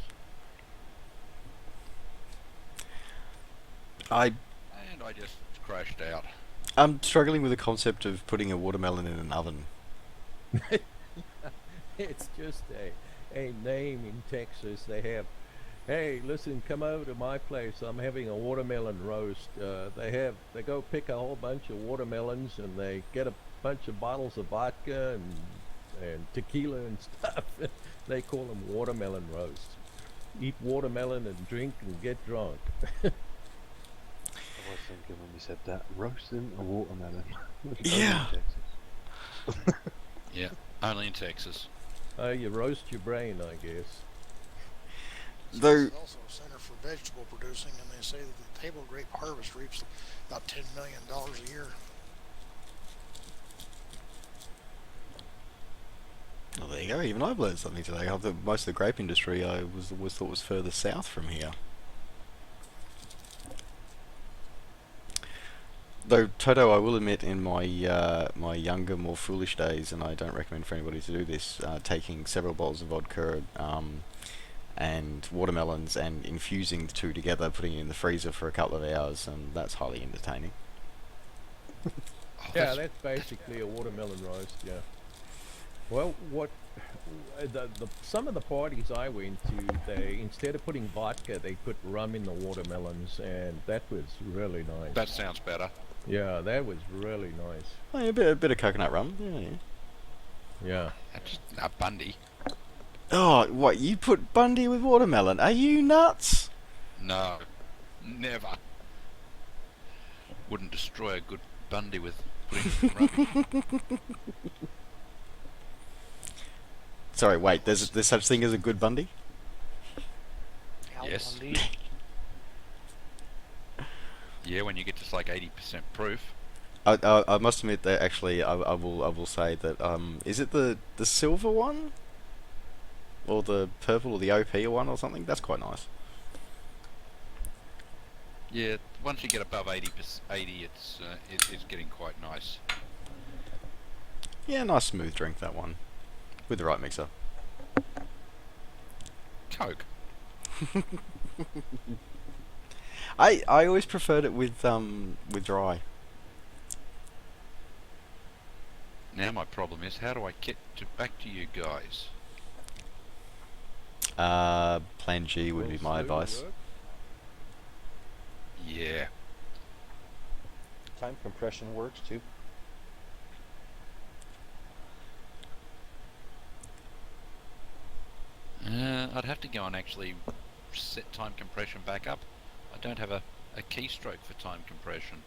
I And I just crashed out. I'm struggling with the concept of putting a watermelon in an oven. It's just a name in Texas. They have, hey, listen, come over to my place. I'm having a watermelon roast. They go pick a whole bunch of watermelons and they get a bunch of bottles of vodka and tequila and stuff. They call them watermelon roasts. Eat watermelon and drink and get drunk. I was thinking when you said that, roasting a watermelon. Yeah. Yeah, only in Texas. You roast your brain, I guess. Though There's also a center for vegetable producing, and they say that the table grape harvest reaps about $10 million a year. well, there you go. Even I've learned something today. I thought most of the grape industry I was thought was further south from here. Though Toto, I will admit, in my my younger, more foolish days, and I don't recommend for anybody to do this, taking several bottles of vodka and watermelons and infusing the two together, putting it in the freezer for a couple of hours, and that's highly entertaining. Oh, Yeah, that's basically a watermelon roast. Yeah. Well, some of the parties I went to, they instead of putting vodka, they put rum in the watermelons, and that was really nice. that sounds better. Yeah, that was really nice. Oh, yeah, a bit of coconut rum. Yeah, yeah. Yeah. That's Bundy. Oh, what? You put Bundy with watermelon? Are you nuts? No, never. Wouldn't destroy a good Bundy with putting rum. Sorry, wait. There's such thing as a good Bundy? Yes. Yeah, when you get to like 80% proof. I must admit that actually I will say that is it the silver one or the purple or the OP one or something? That's quite nice. Yeah, once you get above 80, it's getting quite nice. Yeah, nice smooth drink, that one, with the right mixer. Coke. I always preferred it with dry. Now my problem is, how do I get back to you guys? Plan G would be my advice. Yeah. Time compression works too. I'd have to go and actually set time compression back up. I don't have a keystroke for time compression.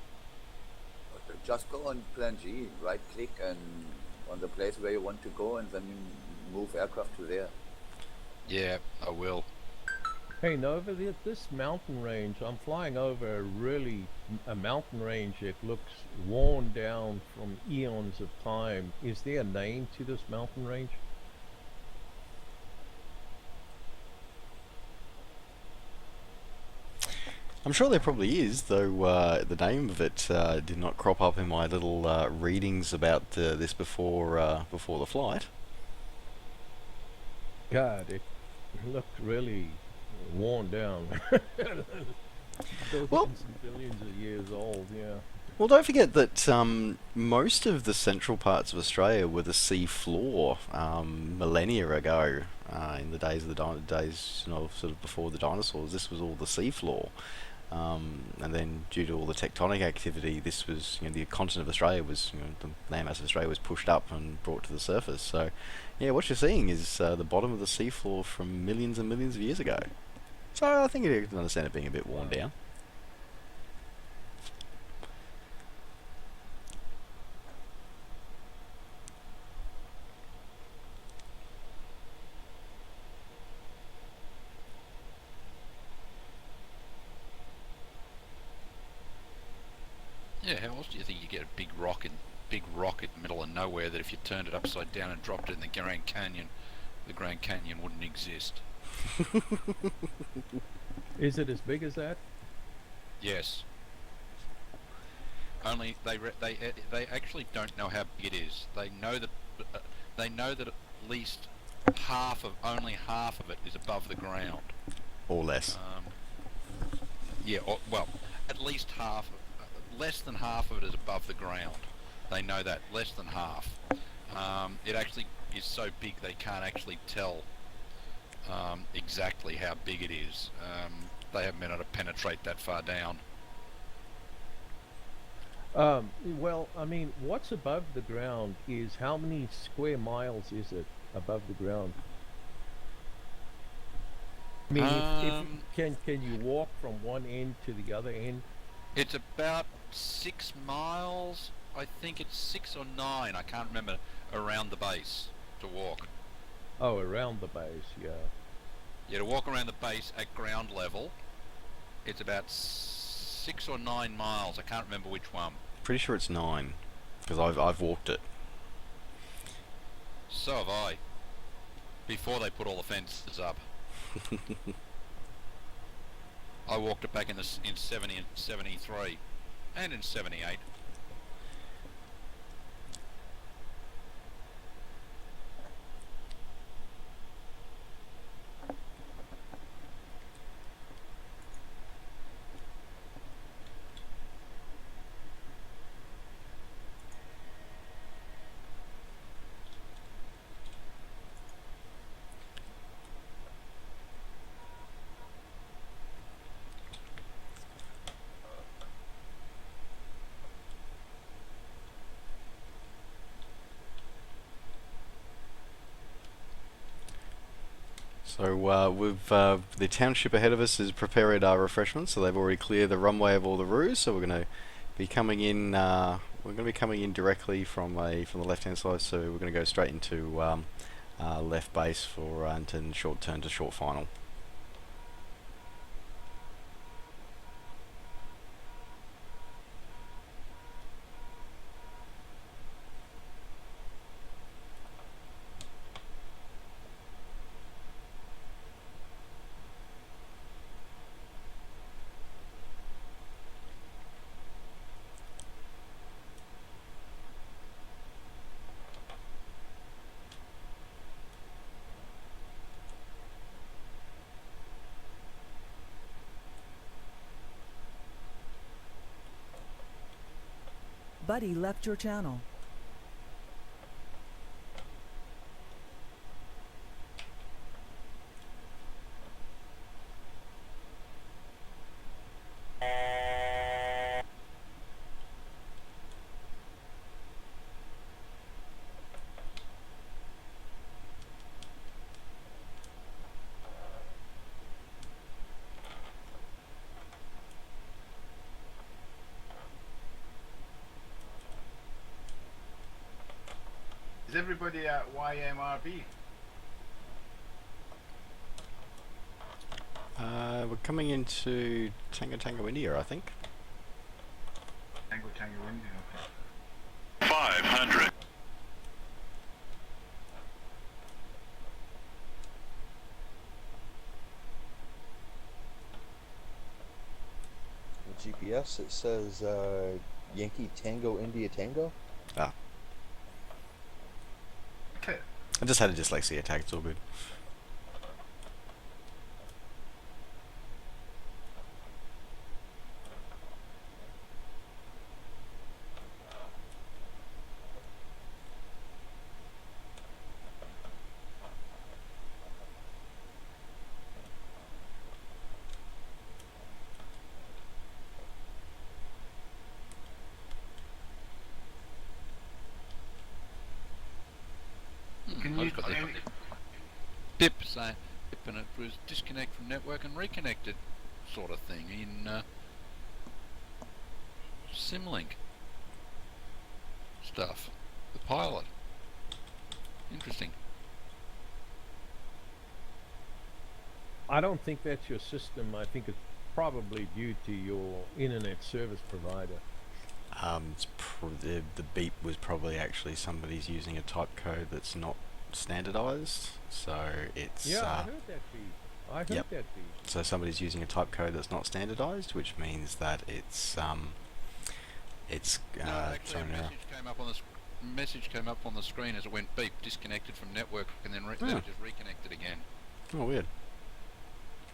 Just go on Plan G, right click and on the place where you want to go, and then move aircraft to there. Yeah, I will. Hey Nova, this mountain range, I'm flying over a mountain range that looks worn down from eons of time. Is there a name to this mountain range? I'm sure there probably is, though the name of it did not crop up in my little readings about this before the flight. God, it looked really worn down. Well, Billions of years old, yeah. Well, don't forget that most of the central parts of Australia were the sea floor millennia ago. In the days of sort of before the dinosaurs, this was all the sea floor. and then due to all the tectonic activity, this was, the continent of Australia was, the landmass of Australia was pushed up and brought to the surface. So, yeah, what you're seeing is the bottom of the seafloor from millions and millions of years ago. So I think you can understand it being a bit worn down. Yeah, how else do you think you get a big rock in the middle of nowhere that if you turned it upside down and dropped it in the Grand Canyon wouldn't exist? Is it as big as that? Yes. Only they actually don't know how big it is. They know that at least only half of it is above the ground. Or less. Yeah, well, at least half. Less than half of it is above the ground. They know that, less than half. It actually is so big they can't actually tell exactly how big it is. They haven't been able to penetrate that far down. Well, I mean, what's above the ground is how many square miles is it above the ground? I mean, can you walk from one end to the other end? It's about 6 miles. I think it's 6 or 9. I can't remember, around the base to walk. Oh, around the base, yeah. Yeah, to walk around the base at ground level, it's about 6 or 9 miles. I can't remember which one. Pretty sure it's 9, because I've walked it. So have I. Before they put all the fences up. I walked it back in 70 and 73, and in 78. So the township ahead of us has prepared our refreshments, so they've already cleared the runway of all the roos. So we're going to be coming in. We're going to be coming in directly from the left-hand side. So we're going to go straight into left base for and short turn to short final. Buddy left your channel. Is everybody at YMRB? We're coming into Tango India, I think. Tango India, okay. 500. The GPS, it says Yankee Tango India Tango. Ah. Okay. I just had a dyslexia attack, it's all good. Pip saying Pip, and it was disconnect from network and reconnected sort of thing in Simlink stuff. The pilot. Interesting. I don't think that's your system. I think it's probably due to your internet service provider. The beep was probably actually somebody's using a type code that's not standardized, so it's Yeah, I heard that beep. I heard Yep. that beep. so somebody's using a type code that's not standardized, which means that it's No, actually, thrown a error. message came up on the screen as it went beep, disconnected from network, and then, then it just reconnected again. Oh, weird.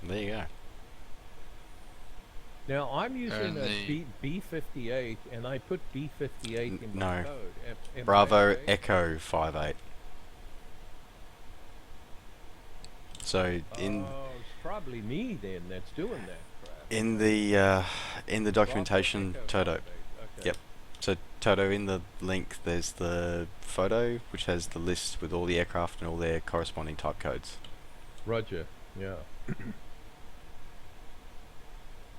There you go. Now I'm using And a B58, and I put B58 in my No. code. Am I Bravo okay? Echo 58. So Oh, it's probably me then that's doing that crap. in the documentation, Bravo Echo Toto. 58. Okay. Yep. So Toto, in the link, there's the photo which has the list with all the aircraft and all their corresponding type codes. Roger. Yeah.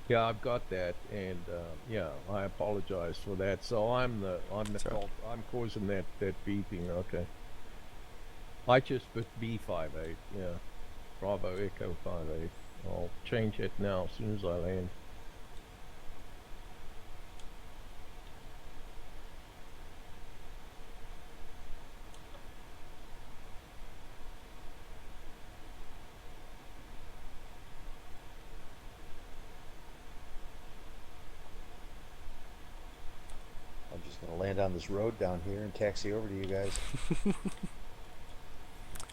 Yeah, I've got that, and yeah, I apologize for that. So I'm the That's right. I'm causing that beeping. Okay. I just put B58. Yeah. Bravo Echo 58. I'll change it now as soon as I land. I'm just going to land on this road down here and taxi over to you guys.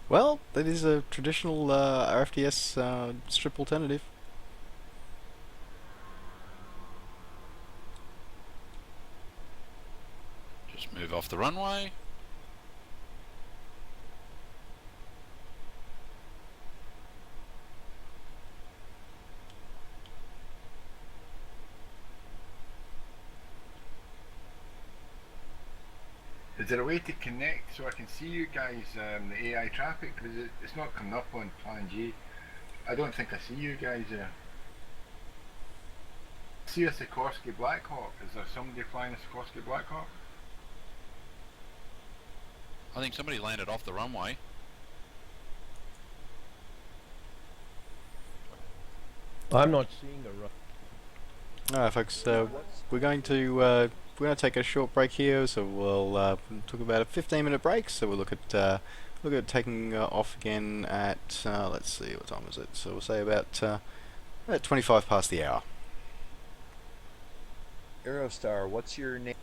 Well, that is a traditional RFDS strip alternative. Just move off the runway. Is there a way to connect so I can see you guys, the AI traffic? Because it's not coming up on Plan G. I don't think I see you guys there. See a Sikorsky Blackhawk. Is there somebody flying a Sikorsky Blackhawk? I think somebody landed off the runway. I'm not seeing a run. Alright, folks. We're going to take a short break here, so we'll talk about a 15-minute break. So we'll look at taking off again at let's see, what time is it? So we'll say about 25 past the hour. Aerostar, what's your name?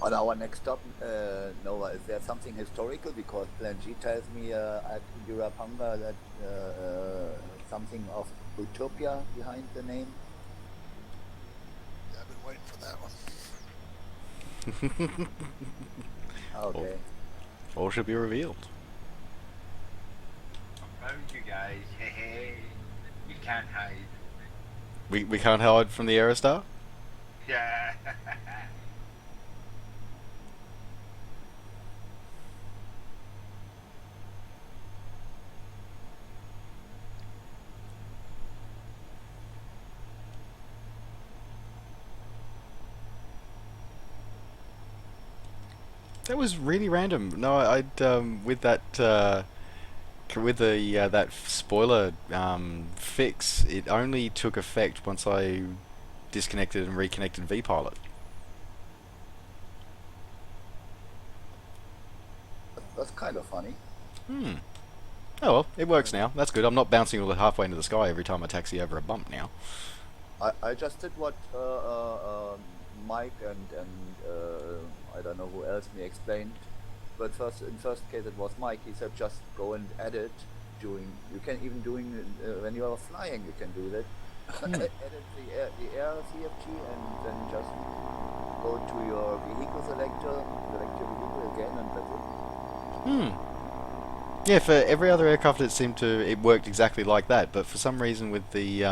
On our next stop, Noah, is there something historical? Because Plan G tells me at Durapanga that something of Utopia behind the name. Yeah, I've been waiting for that one. Okay. All should be revealed. I found you guys. Hey, hey. You can't hide. We can't hide from the Aerostar? Yeah. That was really random. No, I'd with that with the that spoiler fix, it only took effect once I disconnected and reconnected vPilot. That's kind of funny. Hmm. Oh well, it works now. That's good. I'm not bouncing all halfway into the sky every time I taxi over a bump now. I just did what Mike and I don't know who else me explained, but in first case it was Mike. He said just go and edit during. You can even doing when you are flying. You can do that. Edit the air CFG and then just go to your vehicle selector, select your vehicle again, and that's it. Yeah, for every other aircraft it worked exactly like that, but for some reason with the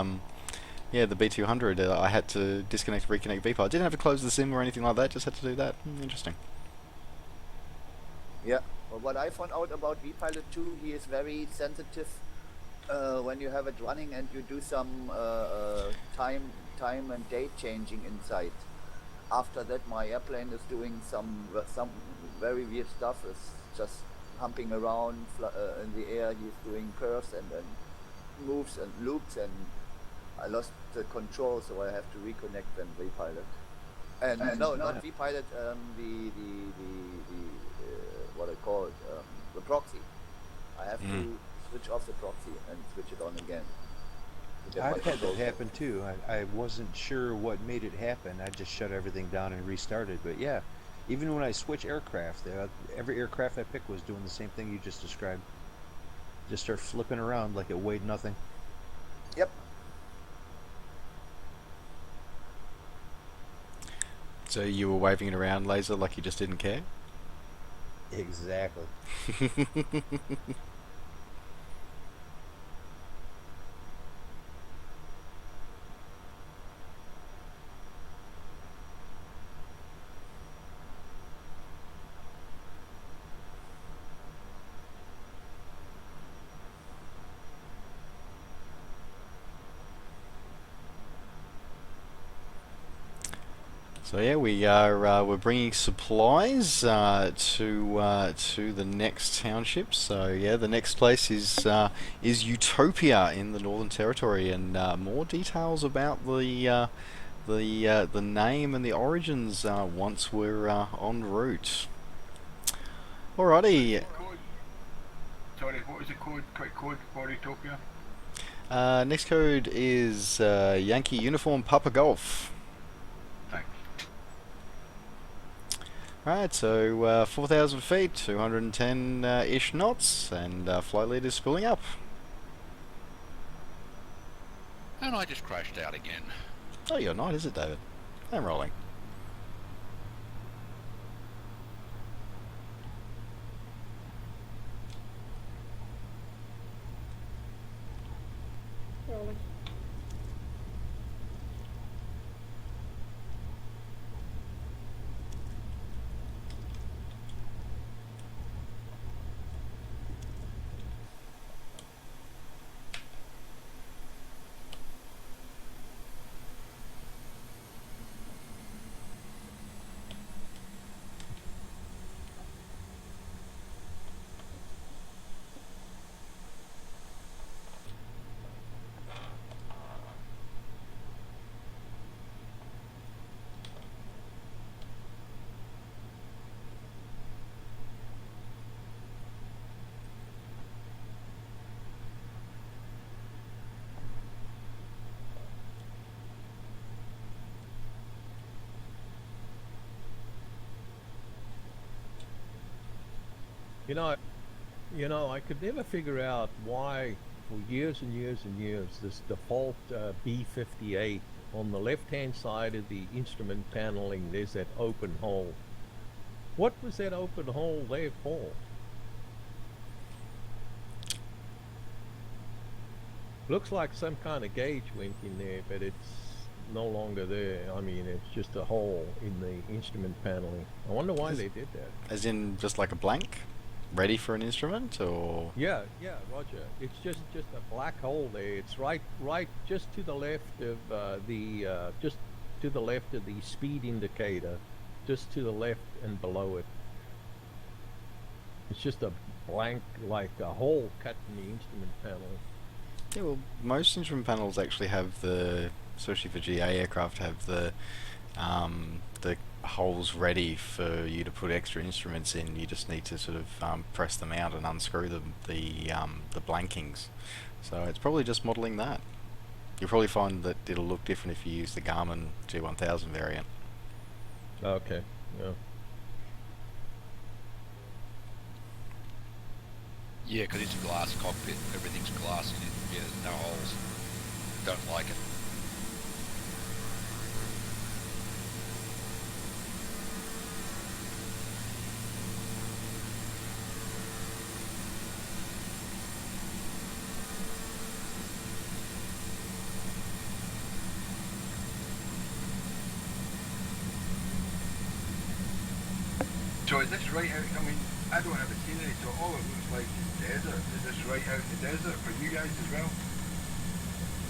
the B200 I had to disconnect and reconnect vPilot. I didn't have to close the sim or anything like that, just had to do that. Interesting. Yeah, well, what I found out about vPilot 2, he is very sensitive when you have it running and you do some time and date changing inside. After that, my airplane is doing some very weird stuff. It's just humping around in the air. He's doing curves and then moves and loops, and I lost the control, so I have to reconnect and vPilot. And no, not vPilot. The what I call it, the proxy. I have to switch off the proxy and switch it on again. I've had that happen too. I wasn't sure what made it happen. I just shut everything down and restarted. But yeah, even when I switch aircraft, every aircraft I picked was doing the same thing you just described. Just start flipping around like it weighed nothing. Yep. So you were waving it around, Laser, like you just didn't care? Exactly. So yeah, we're bringing supplies to the next township. So yeah, the next place is Utopia in the Northern Territory, and more details about the name and the origins once we're en route. Alrighty. Sorry, what was the code? Quick code for Utopia? Next code is Yankee Uniform Papa Golf. Thanks. Right, so 4,000 feet, 210-ish knots, and flight lead is spooling up. And I just crashed out again. Oh, you're not, is it, David? I'm rolling. Rolling. You know, I could never figure out why, for years and years and years, this default B58 on the left-hand side of the instrument paneling, there's that open hole. What was that open hole there for? Looks like some kind of gauge went in there, but it's no longer there. I mean, it's just a hole in the instrument paneling. I wonder why they did that. As in just like a blank? Ready for an instrument, or? Yeah, Roger. It's just a black hole there. It's right just to the left of just to the left of the speed indicator, just to the left and below it. It's just a blank, like a hole cut in the instrument panel. Yeah, well, most instrument panels actually have the, especially for GA aircraft, have the holes ready for you to put extra instruments in. You just need to sort of press them out and unscrew the blankings. So it's probably just modelling that. You'll probably find that it'll look different if you use the Garmin G1000 variant. Okay, yeah. Yeah, because it's a glass cockpit. Everything's glass. Yeah, there's no holes. Don't like it. So is this right out? I mean, I don't have a scenery, so all it looks like is desert. Is this right out in the desert for you guys as well?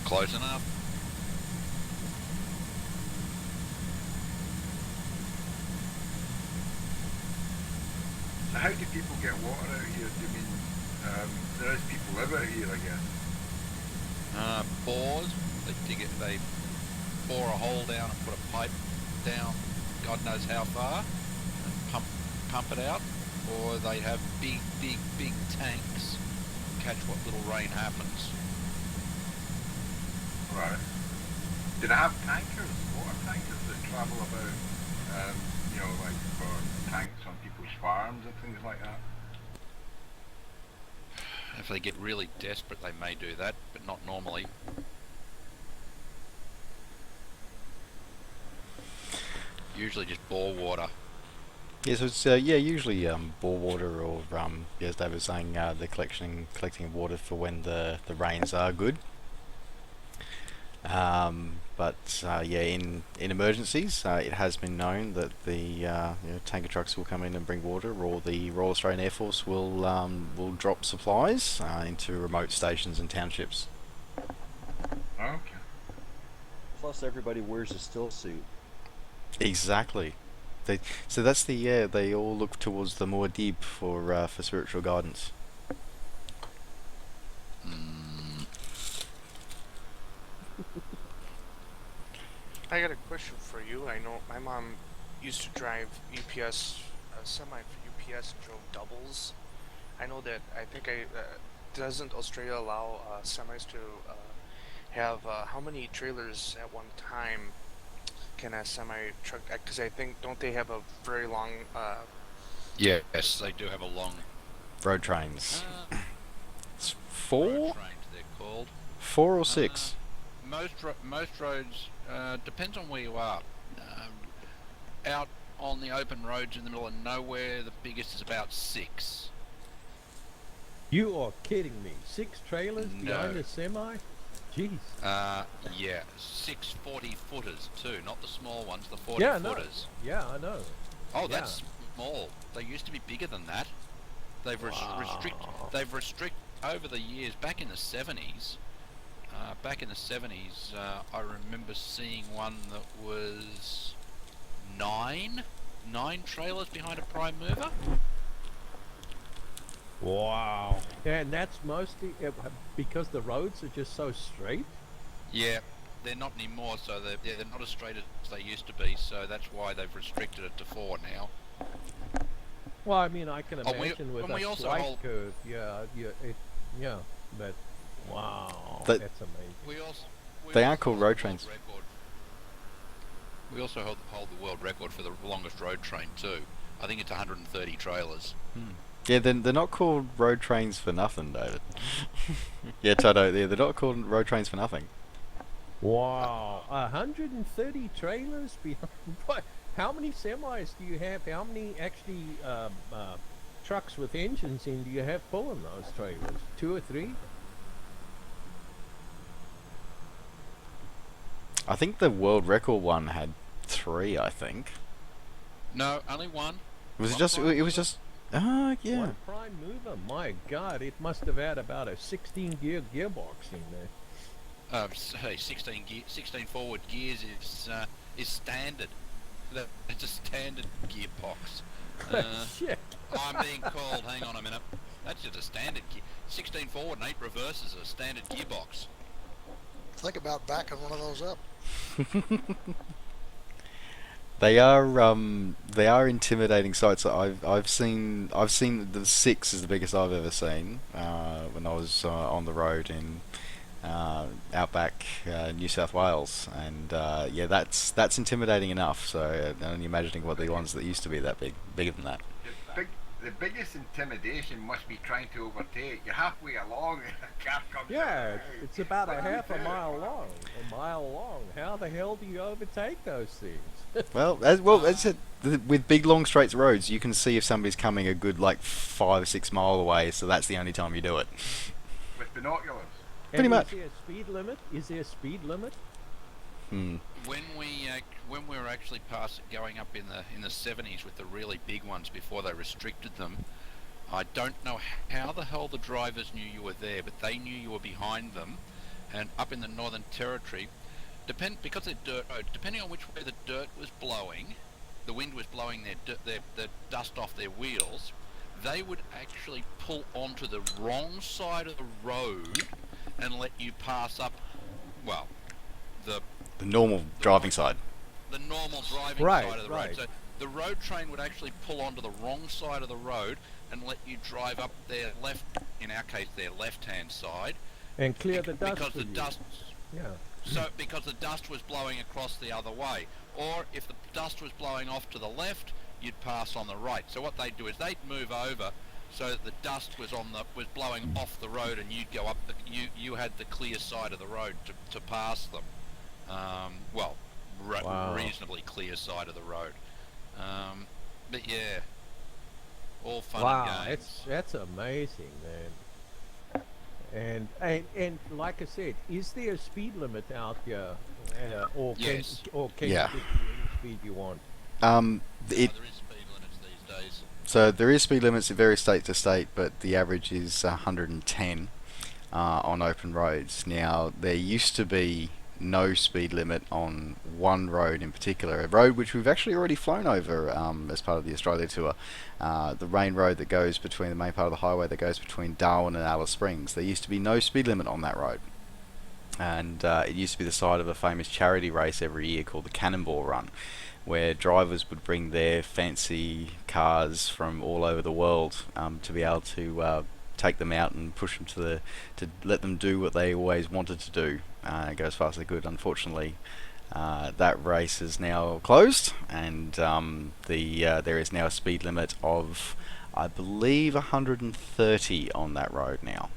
Close enough. So how do people get water out here? Do you mean there is people live out here, I guess? Bores. They dig it. They bore a hole down and put a pipe down, God knows how far, and pump it out. Or they have big tanks. Catch what little rain happens. Right. Do they have tankers, water tankers that travel about, you know, like for tanks on people's farms and things like that? If they get really desperate, they may do that, but not normally. Usually just bore water. Yeah, so it's usually bore water, or as Dave was saying, the collecting water for when the rains are good. In emergencies, it has been known that the tanker trucks will come in and bring water, or the Royal Australian Air Force will drop supplies into remote stations and townships. Okay. Plus, everybody wears a still suit. Exactly. So that's they all look towards the Muad'Dib for spiritual guidance. I got a question for you. I know my mom used to drive UPS, semi for UPS, and drove doubles. I know that doesn't Australia allow semis to have how many trailers at one time can a semi truck? Because I think, don't they have a very long? Yes, they do have a long Road trains. It's 4? road trains, they're called. 4 or 6? Most roads, depends on where you are. Out on the open roads in the middle of nowhere, the biggest is about 6. You are kidding me. 6 trailers behind No. a semi? Jeez. Yeah, 6 40-footers too, not the small ones, the 40-footers. Yeah, no. Yeah, I know. Oh, that's small. They used to be bigger than that. They've They've restricted over the years. Back in the 70s, I remember seeing one that was 9 trailers behind a prime mover. Wow. And that's mostly because the roads are just so straight? Yeah, they're not anymore, so they're not as straight as they used to be, so that's why they've restricted it to 4 now. Well, I mean, I can imagine with we a also flight hold- curve, but wow, But- that's amazing. They are also called hold road the trains. world record. We also hold the world record for the longest road train too. I think it's 130 trailers. Yeah, they're not called road trains for nothing, David. Yeah, Toto, they're not called road trains for nothing. Wow, 130 trailers behind. What? How many semis do you have? How many actually trucks with engines in do you have pulling those trailers? 2 or 3? I think the world record one had 3, I think. No, only one. Was it One just, prime it was mover. just, yeah. One prime mover. My God, it must have had about a 16-gear gearbox in there. Say 16 forward gears is standard. It's a standard gearbox. Shit. I'm being called. Hang on a minute. That's just a standard gear. 16 forward and 8 reverse is a standard gearbox. Think about backing one of those up. They are intimidating sights. I've seen the 6 is the biggest I've ever seen when I was on the road in outback New South Wales, and yeah, that's intimidating enough. So I'm only imagining what the ones that used to be that bigger than that. The biggest intimidation must be trying to overtake. You're halfway along and a car comes. Yeah, it's about a half a mile long. How the hell do you overtake those things? Well, as I said, with big long straight roads, you can see if somebody's coming a good like 5 or 6 mile away. So that's the only time you do it. With binoculars. Pretty much. Is there a speed limit? Is there a speed limit? When we were actually going up in the 70s with the really big ones before they restricted them, I don't know how the hell the drivers knew you were there, but they knew you were behind them. And up in the Northern Territory, because they're dirt roads, depending on which way the dirt was blowing, the wind was blowing the dust off their wheels, they would actually pull onto the wrong side of the road and let you pass up, well, the normal driving side. The normal driving side of the road. So the road train would actually pull onto the wrong side of the road and let you drive up their left, in our case, their left-hand side. And clear the dust. Because the dust. Yeah. So because the dust was blowing across the other way, or if the dust was blowing off to the left, you'd pass on the right. So what they'd do is they'd move over so that the dust was blowing off the road, and you'd go up. You had the clear side of the road to pass them. Reasonably clear side of the road. But yeah, all fun and games. That's amazing, man. And like I said, is there a speed limit out here, or can Yes. you get to any speed you want? There is speed limits these days. So there is speed limits. It varies state to state, but the average is 110 on open roads. Now there used to be no speed limit on one road in particular, a road which we've actually already flown over as part of the Australia tour, the Rain Road that goes between the main part of the highway that goes between Darwin and Alice Springs. There used to be no speed limit on that road, and it used to be the site of a famous charity race every year called the Cannonball Run, where drivers would bring their fancy cars from all over the world to be able to take them out and push them to let them do what they always wanted to do, go as fast as they could. Unfortunately, that race is now closed, and there is now a speed limit of, I believe, 130 on that road now.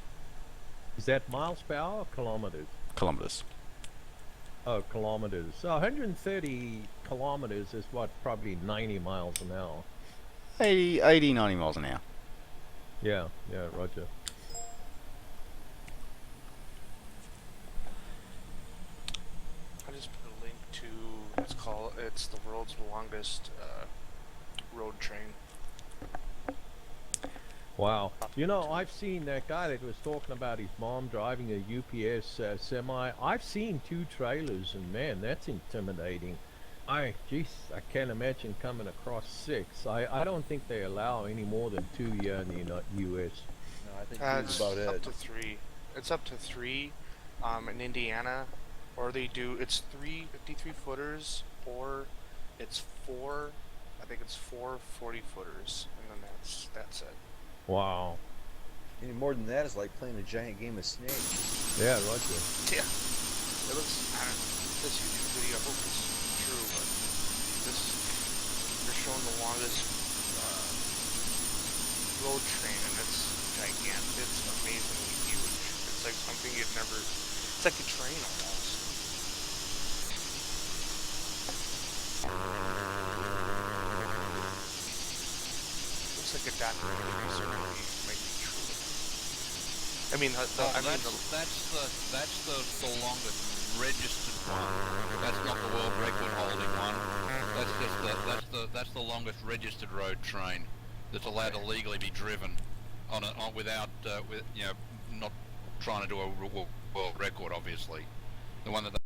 Is that miles per hour or kilometers? Kilometers. Oh, kilometers. So 130 kilometers is what, probably 90 miles an hour. 80, 90 miles an hour. Yeah, roger. I just put a link to, it's the world's longest road train. Wow. You know, I've seen that guy that was talking about his mom driving a UPS semi. I've seen 2 trailers, and man, that's intimidating. I can't imagine coming across 6. I don't think they allow any more than 2 here in the US. No, I think It's that's about up it. to 3. It's up to 3 in Indiana, or it's 3 53 footers, or it's 4, I think it's 4 40 footers, and then that's it. Wow. Any more than that is like playing a giant game of Snake. Yeah, roger. Yeah. It looks, I don't know, this YouTube video, I hope it's true, but they're showing the longest road train, and it's gigantic. It's amazingly huge. It's like something you'd never. It's like a train almost. Looks like a documentary certainly might be true. I mean, that's the longest registered one. That's not the world record holding one. That's the longest registered road train that's allowed to legally be driven on without not trying to do a world record, obviously. The one that